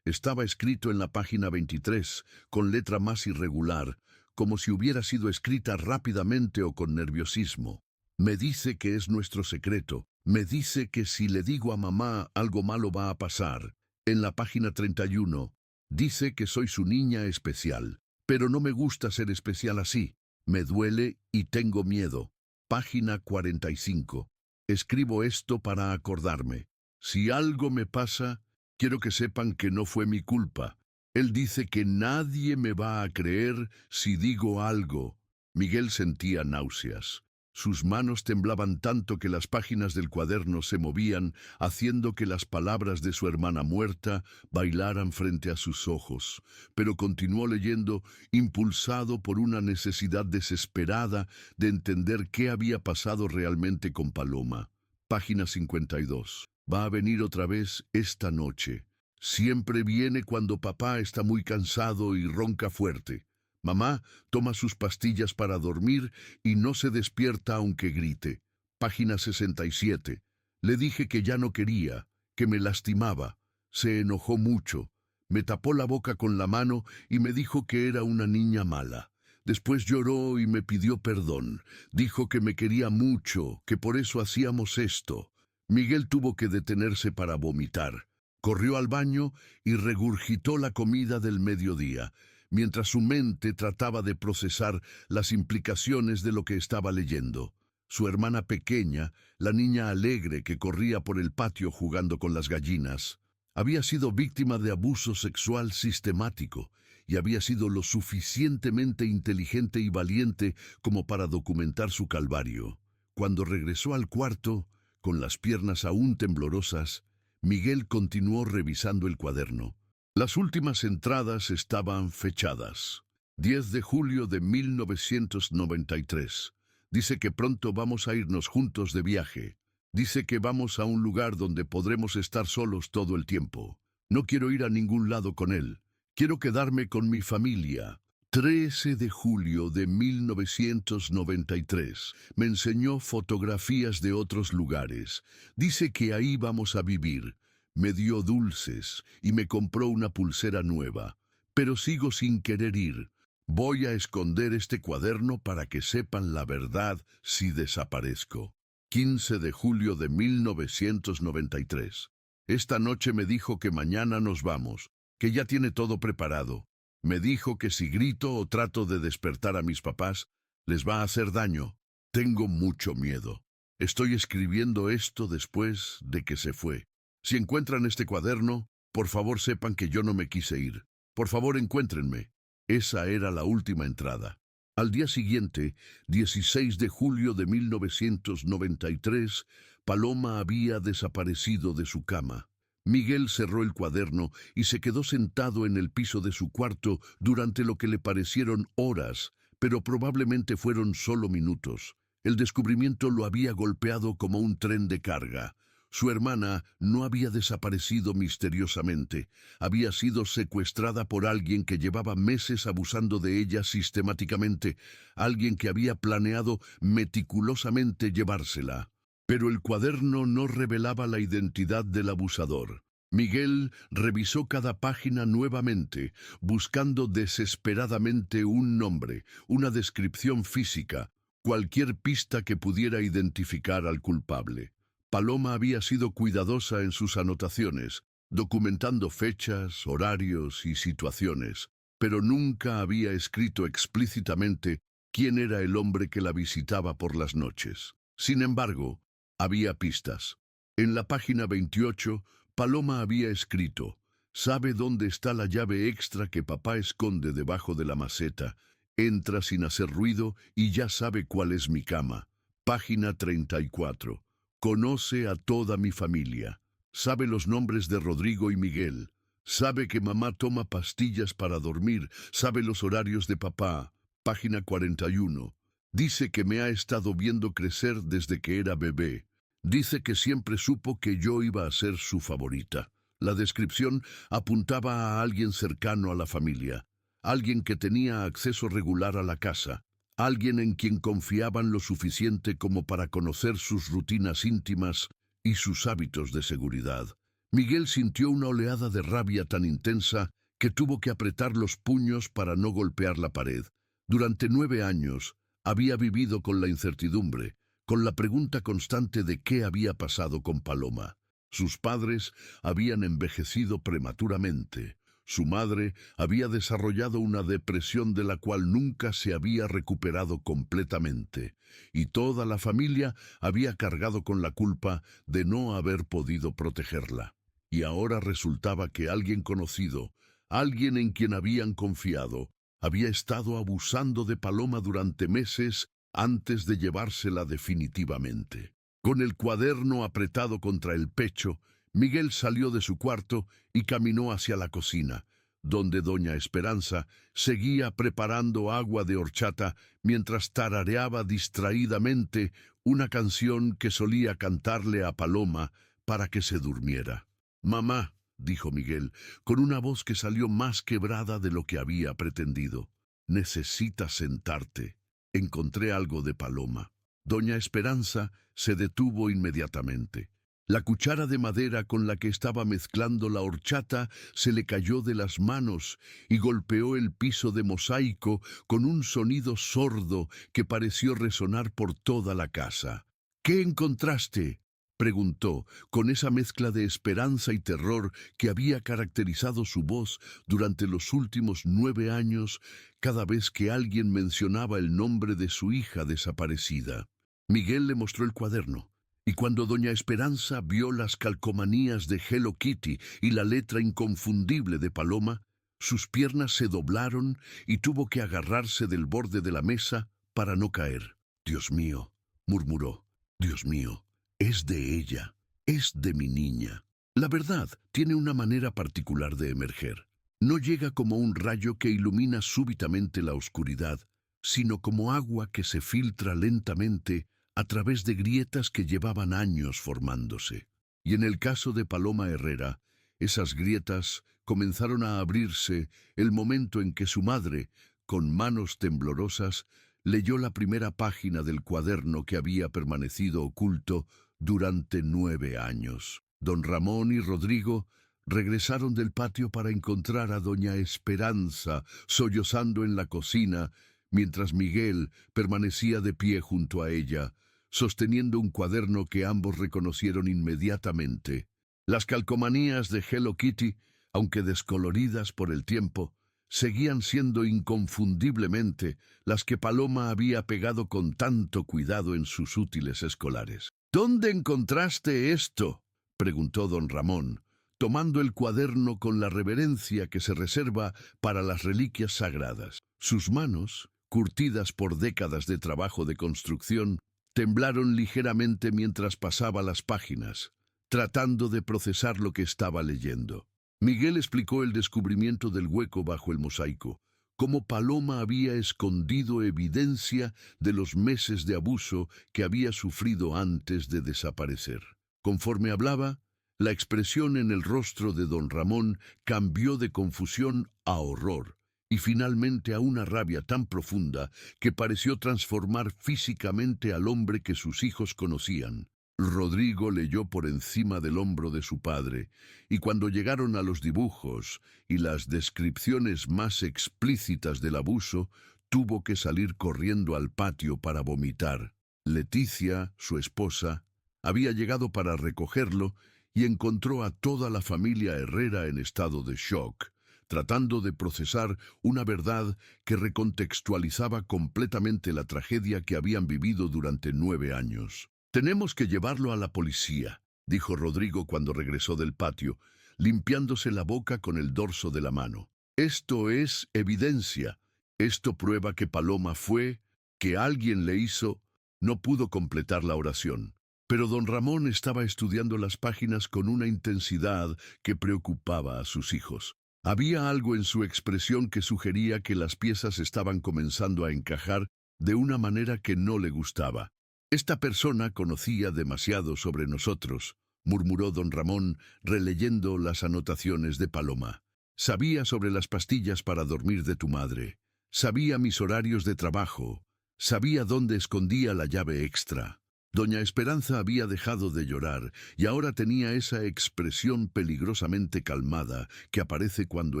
estaba escrito en la página 23, con letra más irregular, como si hubiera sido escrita rápidamente o con nerviosismo. «Me dice que es nuestro secreto. Me dice que si le digo a mamá algo malo va a pasar». En la página 31, dice que soy su niña especial, pero no me gusta ser especial así. Me duele y tengo miedo. Página 45. Escribo esto para acordarme. Si algo me pasa, Quiero que sepan que no fue mi culpa. Él dice que nadie me va a creer si digo algo. Miguel sentía náuseas. Sus manos temblaban tanto que las páginas del cuaderno se movían, haciendo que las palabras de su hermana muerta bailaran frente a sus ojos. Pero continuó leyendo, impulsado por una necesidad desesperada de entender qué había pasado realmente con Paloma. Página 52. Va a venir otra vez esta noche. Siempre viene cuando papá está muy cansado y ronca fuerte. Mamá toma sus pastillas para dormir y no se despierta aunque grite. Página 67. Le dije que ya no quería, que me lastimaba. Se enojó mucho. Me tapó la boca con la mano y me dijo que era una niña mala. Después lloró y me pidió perdón. Dijo que me quería mucho, que por eso hacíamos esto. Miguel tuvo que detenerse para vomitar. Corrió al baño y regurgitó la comida del mediodía, mientras su mente trataba de procesar las implicaciones de lo que estaba leyendo. Su hermana pequeña, la niña alegre que corría por el patio jugando con las gallinas, había sido víctima de abuso sexual sistemático y había sido lo suficientemente inteligente y valiente como para documentar su calvario. Cuando regresó al cuarto, con las piernas aún temblorosas, Miguel continuó revisando el cuaderno. Las últimas entradas estaban fechadas. 10 de julio de 1993. Dice que pronto vamos a irnos juntos de viaje. Dice que vamos a un lugar donde podremos estar solos todo el tiempo. No quiero ir a ningún lado con él. Quiero quedarme con mi familia. 13 de julio de 1993. Me enseñó fotografías de otros lugares. Dice que ahí vamos a vivir. Me dio dulces y me compró una pulsera nueva. Pero sigo sin querer ir. Voy a esconder este cuaderno para que sepan la verdad si desaparezco. 15 de julio de 1993. Esta noche me dijo que mañana nos vamos, que ya tiene todo preparado. Me dijo que si grito o trato de despertar a mis papás, les va a hacer daño. Tengo mucho miedo. Estoy escribiendo esto después de que se fue. Si encuentran este cuaderno, por favor sepan que yo no me quise ir. Por favor encuéntrenme. Esa era la última entrada. Al día siguiente, 16 de julio de 1993, Paloma había desaparecido de su cama. Miguel cerró el cuaderno y se quedó sentado en el piso de su cuarto durante lo que le parecieron horas, pero probablemente fueron solo minutos. El descubrimiento lo había golpeado como un tren de carga. Su hermana no había desaparecido misteriosamente. Había sido secuestrada por alguien que llevaba meses abusando de ella sistemáticamente, alguien que había planeado meticulosamente llevársela. Pero el cuaderno no revelaba la identidad del abusador. Miguel revisó cada página nuevamente, buscando desesperadamente un nombre, una descripción física, cualquier pista que pudiera identificar al culpable. Paloma había sido cuidadosa en sus anotaciones, documentando fechas, horarios y situaciones, pero nunca había escrito explícitamente quién era el hombre que la visitaba por las noches. Sin embargo, había pistas. En la página 28, Paloma había escrito: «Sabe dónde está la llave extra que papá esconde debajo de la maceta. Entra sin hacer ruido y ya sabe cuál es mi cama». Página 34. Conoce a toda mi familia. Sabe los nombres de Rodrigo y Miguel. Sabe que mamá toma pastillas para dormir. Sabe los horarios de papá. Página 41. Dice que me ha estado viendo crecer desde que era bebé. Dice que siempre supo que yo iba a ser su favorita. La descripción apuntaba a alguien cercano a la familia, alguien que tenía acceso regular a la casa, alguien en quien confiaban lo suficiente como para conocer sus rutinas íntimas y sus hábitos de seguridad. Miguel sintió una oleada de rabia tan intensa que tuvo que apretar los puños para no golpear la pared. Durante 9 años había vivido con la incertidumbre, con la pregunta constante de qué había pasado con Paloma. Sus padres habían envejecido prematuramente. Su madre había desarrollado una depresión de la cual nunca se había recuperado completamente, y toda la familia había cargado con la culpa de no haber podido protegerla. y ahora resultaba que alguien conocido, alguien en quien habían confiado, había estado abusando de Paloma durante meses antes de llevársela definitivamente. Con el cuaderno apretado contra el pecho, Miguel salió de su cuarto y caminó hacia la cocina, donde doña Esperanza seguía preparando agua de horchata mientras tarareaba distraídamente una canción que solía cantarle a Paloma para que se durmiera. «Mamá», dijo Miguel, con una voz que salió más quebrada de lo que había pretendido, «necesitas sentarte. Encontré algo de Paloma». Doña Esperanza se detuvo inmediatamente. La cuchara de madera con la que estaba mezclando la horchata se le cayó de las manos y golpeó el piso de mosaico con un sonido sordo que pareció resonar por toda la casa. «¿Qué encontraste?», preguntó, con esa mezcla de esperanza y terror que había caracterizado su voz durante los últimos 9 años cada vez que alguien mencionaba el nombre de su hija desaparecida. Miguel le mostró el cuaderno. Y cuando doña Esperanza vio las calcomanías de Hello Kitty y la letra inconfundible de Paloma, sus piernas se doblaron y tuvo que agarrarse del borde de la mesa para no caer. «Dios mío», murmuró, «Dios mío, es de ella, es de mi niña». La verdad tiene una manera particular de emerger. No llega como un rayo que ilumina súbitamente la oscuridad, sino como agua que se filtra lentamente a través de grietas que llevaban años formándose. Y en el caso de Paloma Herrera, esas grietas comenzaron a abrirse el momento en que su madre, con manos temblorosas, leyó la primera página del cuaderno que había permanecido oculto durante 9 años. Don Ramón y Rodrigo regresaron del patio para encontrar a doña Esperanza sollozando en la cocina, mientras Miguel permanecía de pie junto a ella, sosteniendo un cuaderno que ambos reconocieron inmediatamente. Las calcomanías de Hello Kitty, aunque descoloridas por el tiempo, seguían siendo inconfundiblemente las que Paloma había pegado con tanto cuidado en sus útiles escolares. «¿Dónde encontraste esto?», preguntó don Ramón, tomando el cuaderno con la reverencia que se reserva para las reliquias sagradas. Sus manos, curtidas por décadas de trabajo de construcción, temblaron ligeramente mientras pasaba las páginas, tratando de procesar lo que estaba leyendo. Miguel explicó el descubrimiento del hueco bajo el mosaico, cómo Paloma había escondido evidencia de los meses de abuso que había sufrido antes de desaparecer. Conforme hablaba, la expresión en el rostro de don Ramón cambió de confusión a horror, y finalmente a una rabia tan profunda que pareció transformar físicamente al hombre que sus hijos conocían. Rodrigo leyó por encima del hombro de su padre, y cuando llegaron a los dibujos y las descripciones más explícitas del abuso, tuvo que salir corriendo al patio para vomitar. Leticia, su esposa, había llegado para recogerlo y encontró a toda la familia Herrera en estado de shock, tratando de procesar una verdad que recontextualizaba completamente la tragedia que habían vivido durante 9 años. «Tenemos que llevarlo a la policía», dijo Rodrigo cuando regresó del patio, limpiándose la boca con el dorso de la mano. «Esto es evidencia. Esto prueba que Paloma fue, que alguien le hizo». No pudo completar la oración, pero don Ramón estaba estudiando las páginas con una intensidad que preocupaba a sus hijos. Había algo en su expresión que sugería que las piezas estaban comenzando a encajar de una manera que no le gustaba. «Esta persona conocía demasiado sobre nosotros», murmuró don Ramón, releyendo las anotaciones de Paloma. «Sabía sobre las pastillas para dormir de tu madre. Sabía mis horarios de trabajo. Sabía dónde escondía la llave extra». Doña Esperanza había dejado de llorar y ahora tenía esa expresión peligrosamente calmada que aparece cuando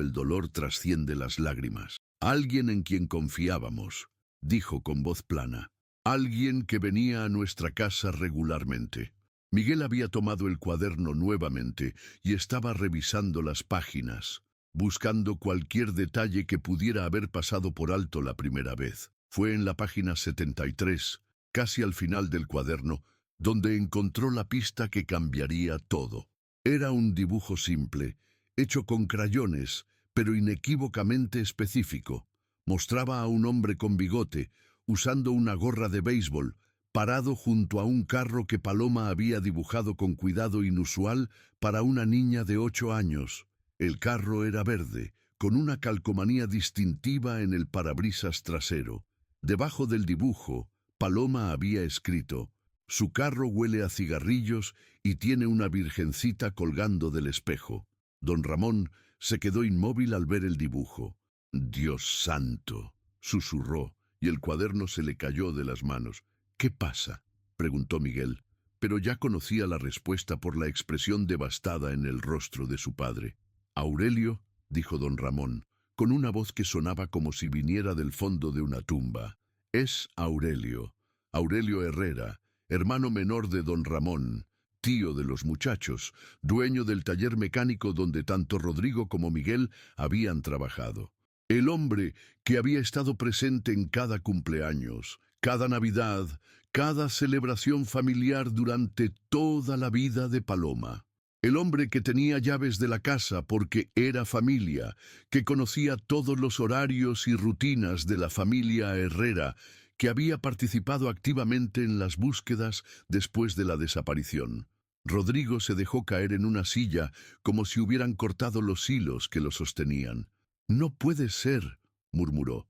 el dolor trasciende las lágrimas. «Alguien en quien confiábamos», dijo con voz plana. «Alguien que venía a nuestra casa regularmente». Miguel había tomado el cuaderno nuevamente y estaba revisando las páginas, buscando cualquier detalle que pudiera haber pasado por alto la primera vez. Fue en la página 73, casi al final del cuaderno, donde encontró la pista que cambiaría todo. Era un dibujo simple, hecho con crayones, pero inequívocamente específico. Mostraba a un hombre con bigote, usando una gorra de béisbol, parado junto a un carro que Paloma había dibujado con cuidado inusual para una niña de 8 años. El carro era verde, con una calcomanía distintiva en el parabrisas trasero. Debajo del dibujo, Paloma había escrito: «Su carro huele a cigarrillos y tiene una virgencita colgando del espejo». Don Ramón se quedó inmóvil al ver el dibujo. «Dios santo», susurró, y el cuaderno se le cayó de las manos. «¿Qué pasa?», preguntó Miguel, pero ya conocía la respuesta por la expresión devastada en el rostro de su padre. «Aurelio», dijo don Ramón, con una voz que sonaba como si viniera del fondo de una tumba. «Es Aurelio, Aurelio Herrera, hermano menor de don Ramón, tío de los muchachos, dueño del taller mecánico donde tanto Rodrigo como Miguel habían trabajado. El hombre que había estado presente en cada cumpleaños, cada Navidad, cada celebración familiar durante toda la vida de Paloma. El hombre que tenía llaves de la casa porque era familia, que conocía todos los horarios y rutinas de la familia Herrera, que había participado activamente en las búsquedas después de la desaparición. Rodrigo se dejó caer en una silla como si hubieran cortado los hilos que lo sostenían. «No puede ser», murmuró.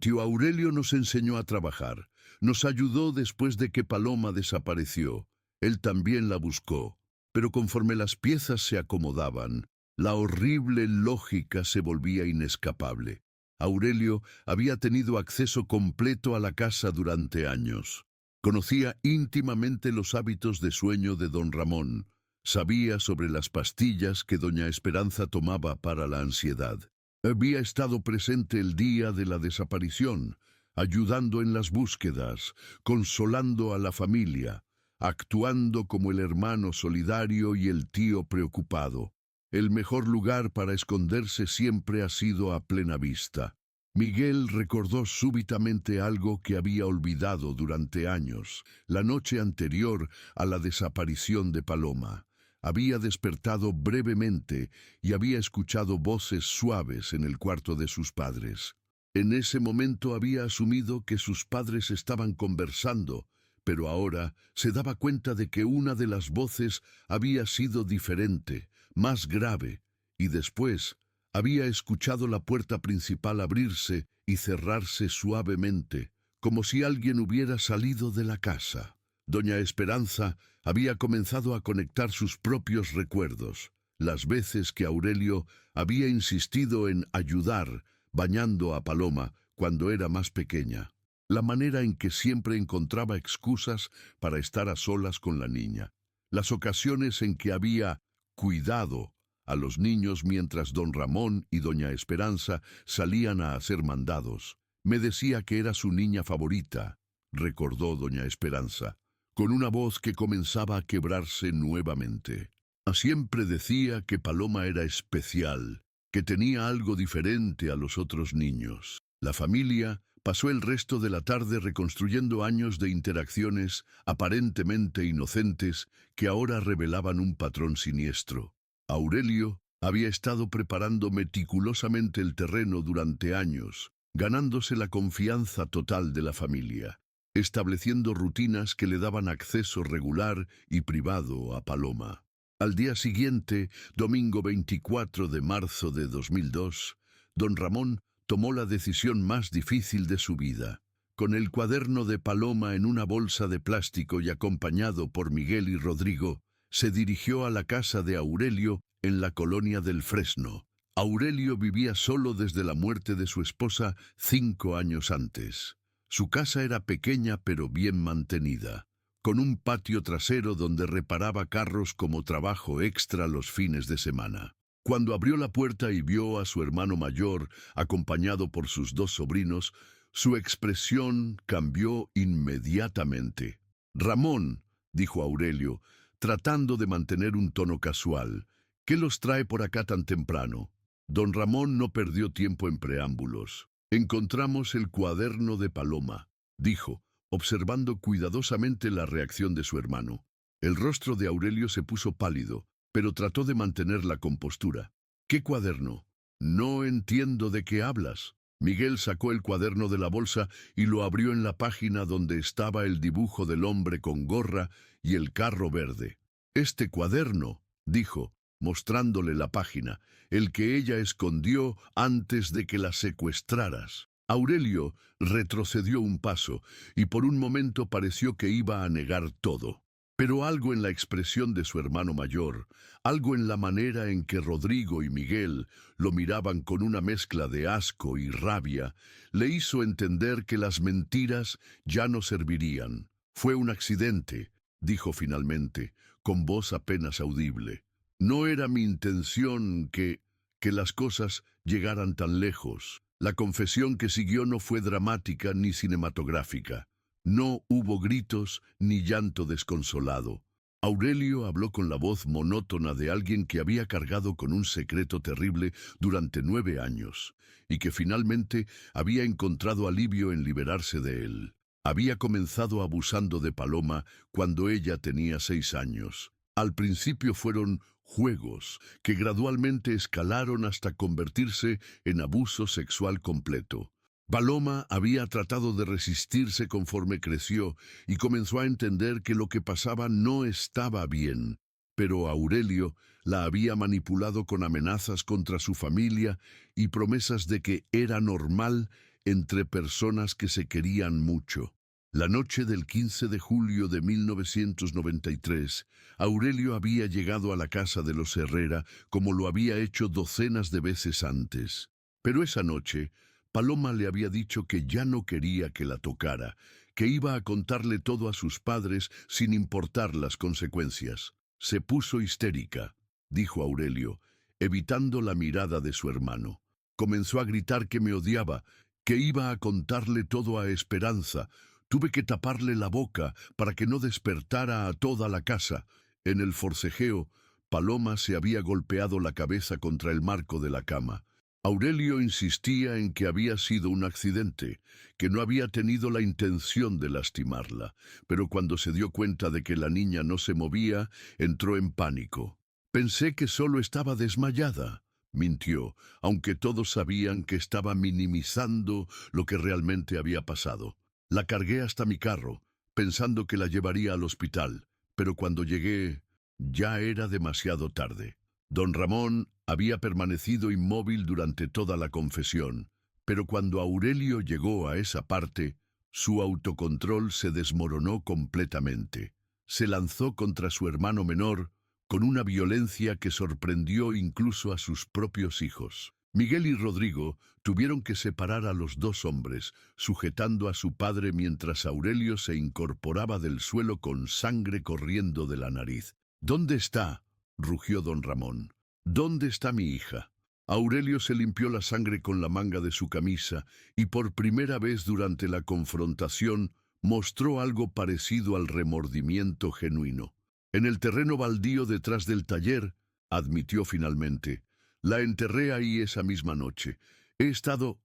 «Tío Aurelio nos enseñó a trabajar. Nos ayudó después de que Paloma desapareció. Él también la buscó. Pero conforme las piezas se acomodaban, la horrible lógica se volvía inescapable. Aurelio había tenido acceso completo a la casa durante años. Conocía íntimamente los hábitos de sueño de don Ramón. Sabía sobre las pastillas que doña Esperanza tomaba para la ansiedad. Había estado presente el día de la desaparición, ayudando en las búsquedas, consolando a la familia, actuando como el hermano solidario y el tío preocupado. El mejor lugar para esconderse siempre ha sido a plena vista. Miguel recordó súbitamente algo que había olvidado durante años, la noche anterior a la desaparición de Paloma. Había despertado brevemente y había escuchado voces suaves en el cuarto de sus padres. En ese momento había asumido que sus padres estaban conversando, pero ahora se daba cuenta de que una de las voces había sido diferente, más grave, y después había escuchado la puerta principal abrirse y cerrarse suavemente, como si alguien hubiera salido de la casa. Doña Esperanza había comenzado a conectar sus propios recuerdos, las veces que Aurelio había insistido en ayudar, bañando a Paloma cuando era más pequeña, la manera en que siempre encontraba excusas para estar a solas con la niña, las ocasiones en que había cuidado a los niños mientras don Ramón y doña Esperanza salían a hacer mandados. «Me decía que era su niña favorita», recordó doña Esperanza, con una voz que comenzaba a quebrarse nuevamente. Siempre decía que Paloma era especial, que tenía algo diferente a los otros niños. La familia pasó el resto de la tarde reconstruyendo años de interacciones aparentemente inocentes que ahora revelaban un patrón siniestro. Aurelio había estado preparando meticulosamente el terreno durante años, ganándose la confianza total de la familia, estableciendo rutinas que le daban acceso regular y privado a Paloma. Al día siguiente, domingo 24 de marzo de 2002, don Ramón tomó la decisión más difícil de su vida. Con el cuaderno de Paloma en una bolsa de plástico y acompañado por Miguel y Rodrigo, se dirigió a la casa de Aurelio en la colonia del Fresno. Aurelio vivía solo desde la muerte de su esposa 5 años antes. Su casa era pequeña pero bien mantenida, con un patio trasero donde reparaba carros como trabajo extra los fines de semana. Cuando abrió la puerta y vio a su hermano mayor, acompañado por sus 2 sobrinos, su expresión cambió inmediatamente. «Ramón», dijo Aurelio, tratando de mantener un tono casual, «¿qué los trae por acá tan temprano?». Don Ramón no perdió tiempo en preámbulos. «Encontramos el cuaderno de Paloma», dijo, observando cuidadosamente la reacción de su hermano. El rostro de Aurelio se puso pálido, pero trató de mantener la compostura. ¿Qué cuaderno? No entiendo de qué hablas. Miguel sacó el cuaderno de la bolsa y lo abrió en la página donde estaba el dibujo del hombre con gorra y el carro verde. Este cuaderno, dijo, mostrándole la página, el que ella escondió antes de que la secuestraras. Aurelio retrocedió un paso y por un momento pareció que iba a negar todo. Pero algo en la expresión de su hermano mayor, algo en la manera en que Rodrigo y Miguel lo miraban con una mezcla de asco y rabia, le hizo entender que las mentiras ya no servirían. Fue un accidente, dijo finalmente, con voz apenas audible. No era mi intención que las cosas llegaran tan lejos. La confesión que siguió no fue dramática ni cinematográfica. No hubo gritos ni llanto desconsolado. Aurelio habló con la voz monótona de alguien que había cargado con un secreto terrible durante 9 años y que finalmente había encontrado alivio en liberarse de él. Había comenzado abusando de Paloma cuando ella tenía 6 años. Al principio fueron juegos que gradualmente escalaron hasta convertirse en abuso sexual completo. Paloma había tratado de resistirse conforme creció y comenzó a entender que lo que pasaba no estaba bien, pero Aurelio la había manipulado con amenazas contra su familia y promesas de que era normal entre personas que se querían mucho. La noche del 15 de julio de 1993, Aurelio había llegado a la casa de los Herrera como lo había hecho docenas de veces antes. Pero esa noche, Paloma le había dicho que ya no quería que la tocara, que iba a contarle todo a sus padres sin importar las consecuencias. Se puso histérica, dijo Aurelio, evitando la mirada de su hermano. Comenzó a gritar que me odiaba, que iba a contarle todo a Esperanza. Tuve que taparle la boca para que no despertara a toda la casa. En el forcejeo, Paloma se había golpeado la cabeza contra el marco de la cama. Aurelio insistía en que había sido un accidente, que no había tenido la intención de lastimarla, pero cuando se dio cuenta de que la niña no se movía, entró en pánico. Pensé que solo estaba desmayada, mintió, aunque todos sabían que estaba minimizando lo que realmente había pasado. La cargué hasta mi carro, pensando que la llevaría al hospital, pero cuando llegué, ya era demasiado tarde. Don Ramón había permanecido inmóvil durante toda la confesión, pero cuando Aurelio llegó a esa parte, su autocontrol se desmoronó completamente. Se lanzó contra su hermano menor con una violencia que sorprendió incluso a sus propios hijos. Miguel y Rodrigo tuvieron que separar a los dos hombres, sujetando a su padre mientras Aurelio se incorporaba del suelo con sangre corriendo de la nariz. ¿Dónde está?, rugió don Ramón. ¿Dónde está mi hija? Aurelio se limpió la sangre con la manga de su camisa y por primera vez durante la confrontación mostró algo parecido al remordimiento genuino. En el terreno baldío detrás del taller, admitió finalmente. La enterré ahí esa misma noche. He estado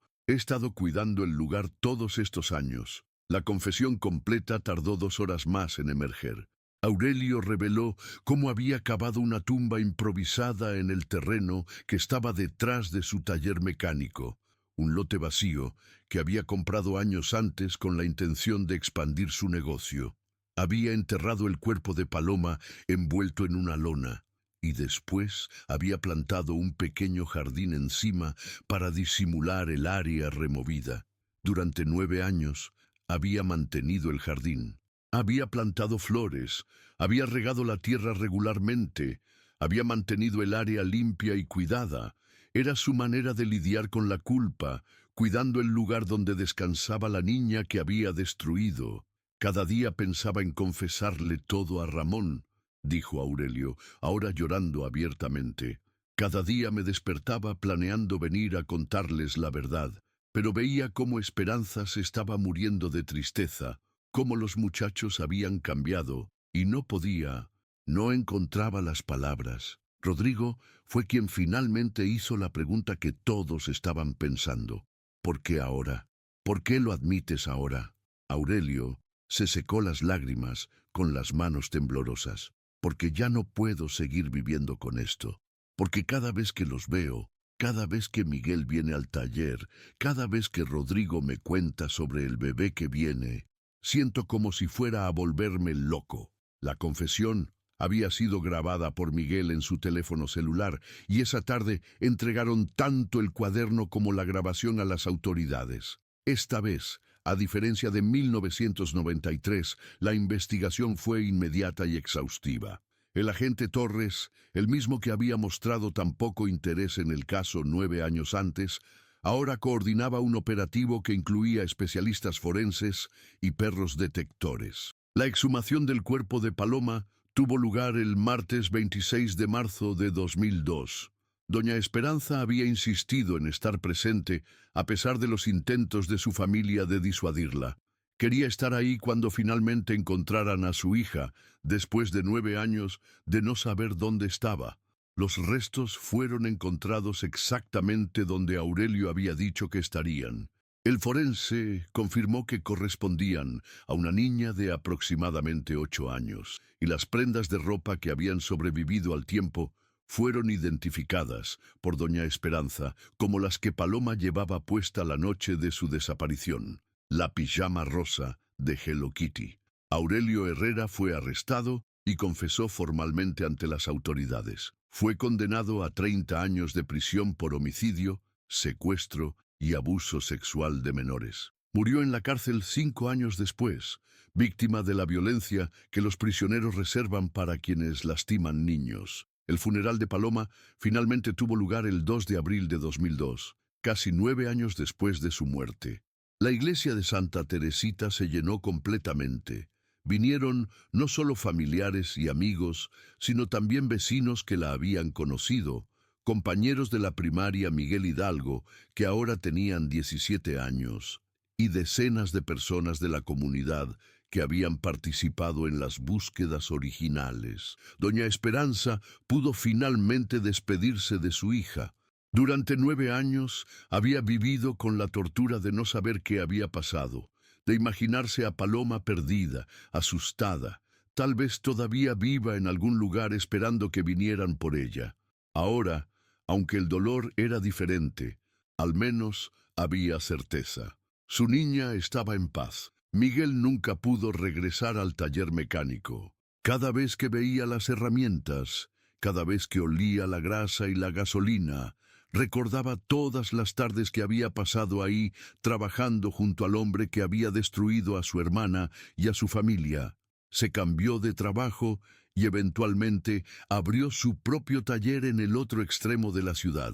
cuidando el lugar todos estos años. La confesión completa tardó 2 horas más en emerger. Aurelio reveló cómo había cavado una tumba improvisada en el terreno que estaba detrás de su taller mecánico, un lote vacío que había comprado años antes con la intención de expandir su negocio. Había enterrado el cuerpo de Paloma envuelto en una lona y después había plantado un pequeño jardín encima para disimular el área removida. Durante 9 años había mantenido el jardín. Había plantado flores, había regado la tierra regularmente, había mantenido el área limpia y cuidada. Era su manera de lidiar con la culpa, cuidando el lugar donde descansaba la niña que había destruido. Cada día pensaba en confesarle todo a Ramón, dijo Aurelio, ahora llorando abiertamente. Cada día me despertaba planeando venir a contarles la verdad, pero veía cómo Esperanza se estaba muriendo de tristeza, cómo los muchachos habían cambiado, y no encontraba las palabras. Rodrigo fue quien finalmente hizo la pregunta que todos estaban pensando. ¿Por qué ahora? ¿Por qué lo admites ahora? Aurelio se secó las lágrimas con las manos temblorosas. porque ya no puedo seguir viviendo con esto, porque cada vez que los veo, cada vez que Miguel viene al taller, cada vez que Rodrigo me cuenta sobre el bebé que viene, siento como si fuera a volverme loco. La confesión había sido grabada por Miguel en su teléfono celular y esa tarde entregaron tanto el cuaderno como la grabación a las autoridades. Esta vez, a diferencia de 1993, la investigación fue inmediata y exhaustiva. El agente Torres, el mismo que había mostrado tan poco interés en el caso 9 años antes, ahora coordinaba un operativo que incluía especialistas forenses y perros detectores. La exhumación del cuerpo de Paloma tuvo lugar el martes 26 de marzo de 2002. Doña Esperanza había insistido en estar presente a pesar de los intentos de su familia de disuadirla. Quería estar ahí cuando finalmente encontraran a su hija, después de 9 años de no saber dónde estaba. Los restos fueron encontrados exactamente donde Aurelio había dicho que estarían. El forense confirmó que correspondían a una niña de aproximadamente 8 años, y las prendas de ropa que habían sobrevivido al tiempo fueron identificadas por doña Esperanza como las que Paloma llevaba puesta la noche de su desaparición, la pijama rosa de Hello Kitty. Aurelio Herrera fue arrestado y confesó formalmente ante las autoridades. Fue condenado a 30 años de prisión por homicidio, secuestro y abuso sexual de menores. Murió en la cárcel 5 años después, víctima de la violencia que los prisioneros reservan para quienes lastiman niños. El funeral de Paloma finalmente tuvo lugar el 2 de abril de 2002, casi 9 años después de su muerte. La iglesia de Santa Teresita se llenó completamente. Vinieron no solo familiares y amigos, sino también vecinos que la habían conocido, compañeros de la primaria Miguel Hidalgo, que ahora tenían 17 años, y decenas de personas de la comunidad que habían participado en las búsquedas originales. Doña Esperanza pudo finalmente despedirse de su hija. Durante 9 años había vivido con la tortura de no saber qué había pasado, de imaginarse a Paloma perdida, asustada, tal vez todavía viva en algún lugar esperando que vinieran por ella. Ahora, aunque el dolor era diferente, al menos había certeza. Su niña estaba en paz. Miguel nunca pudo regresar al taller mecánico. Cada vez que veía las herramientas, cada vez que olía la grasa y la gasolina, recordaba todas las tardes que había pasado ahí trabajando junto al hombre que había destruido a su hermana y a su familia. Se cambió de trabajo y eventualmente abrió su propio taller en el otro extremo de la ciudad.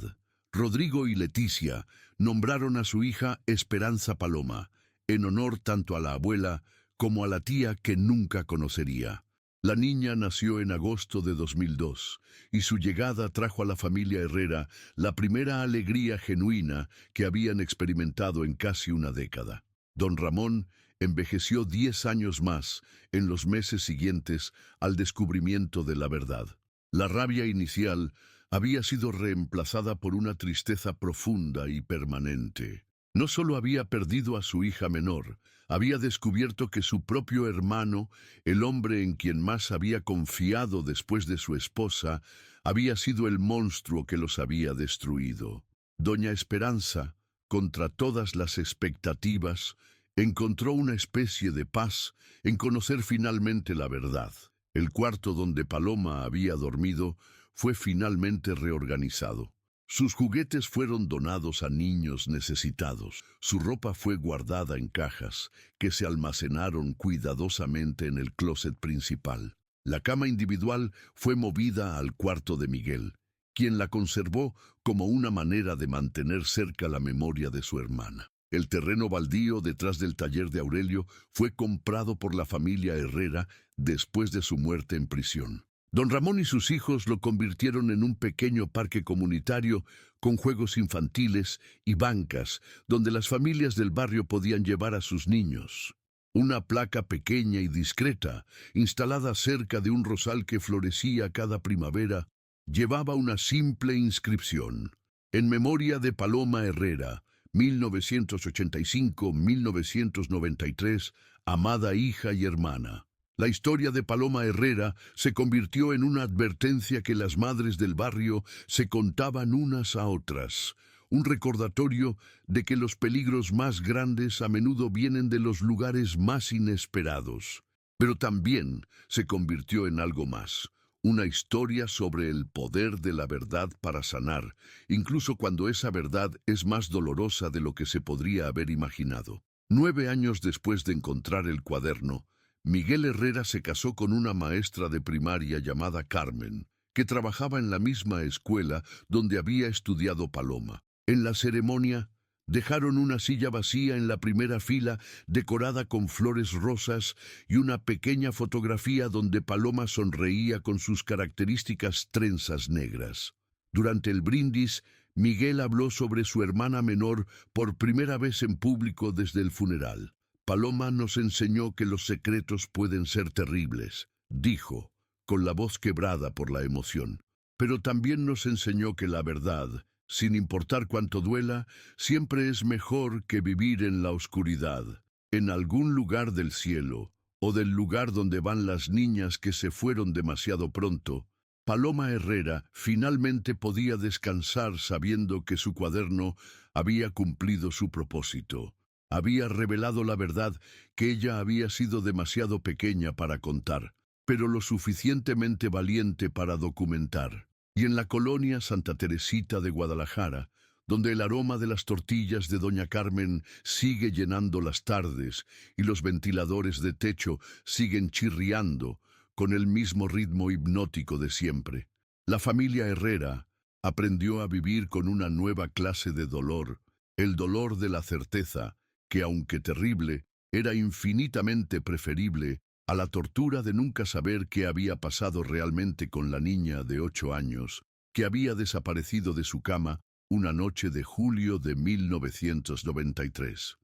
Rodrigo y Leticia nombraron a su hija Esperanza Paloma, en honor tanto a la abuela como a la tía que nunca conocería. La niña nació en agosto de 2002 y su llegada trajo a la familia Herrera la primera alegría genuina que habían experimentado en casi una década. Don Ramón envejeció 10 años más en los meses siguientes al descubrimiento de la verdad. La rabia inicial había sido reemplazada por una tristeza profunda y permanente. No solo había perdido a su hija menor, había descubierto que su propio hermano, el hombre en quien más había confiado después de su esposa, había sido el monstruo que los había destruido. Doña Esperanza, contra todas las expectativas, encontró una especie de paz en conocer finalmente la verdad. El cuarto donde Paloma había dormido fue finalmente reorganizado. Sus juguetes fueron donados a niños necesitados. Su ropa fue guardada en cajas que se almacenaron cuidadosamente en el closet principal. La cama individual fue movida al cuarto de Miguel, quien la conservó como una manera de mantener cerca la memoria de su hermana. El terreno baldío detrás del taller de Aurelio fue comprado por la familia Herrera después de su muerte en prisión. Don Ramón y sus hijos lo convirtieron en un pequeño parque comunitario con juegos infantiles y bancas donde las familias del barrio podían llevar a sus niños. Una placa pequeña y discreta, instalada cerca de un rosal que florecía cada primavera, llevaba una simple inscripción: en memoria de Paloma Herrera, 1985-1993, amada hija y hermana. La historia de Paloma Herrera se convirtió en una advertencia que las madres del barrio se contaban unas a otras, un recordatorio de que los peligros más grandes a menudo vienen de los lugares más inesperados. Pero también se convirtió en algo más, una historia sobre el poder de la verdad para sanar, incluso cuando esa verdad es más dolorosa de lo que se podría haber imaginado. 9 años después de encontrar el cuaderno, Miguel Herrera se casó con una maestra de primaria llamada Carmen, que trabajaba en la misma escuela donde había estudiado Paloma. En la ceremonia, dejaron una silla vacía en la primera fila decorada con flores rosas y una pequeña fotografía donde Paloma sonreía con sus características trenzas negras. Durante el brindis, Miguel habló sobre su hermana menor por primera vez en público desde el funeral. Paloma nos enseñó que los secretos pueden ser terribles, dijo, con la voz quebrada por la emoción. Pero también nos enseñó que la verdad, sin importar cuánto duela, siempre es mejor que vivir en la oscuridad. En algún lugar del cielo, o del lugar donde van las niñas que se fueron demasiado pronto, Paloma Herrera finalmente podía descansar sabiendo que su cuaderno había cumplido su propósito. Había revelado la verdad que ella había sido demasiado pequeña para contar, pero lo suficientemente valiente para documentar. Y en la colonia Santa Teresita de Guadalajara, donde el aroma de las tortillas de Doña Carmen sigue llenando las tardes y los ventiladores de techo siguen chirriando con el mismo ritmo hipnótico de siempre, la familia Herrera aprendió a vivir con una nueva clase de dolor, el dolor de la certeza, que aunque terrible, era infinitamente preferible a la tortura de nunca saber qué había pasado realmente con la niña de 8 años, que había desaparecido de su cama una noche de julio de 1993.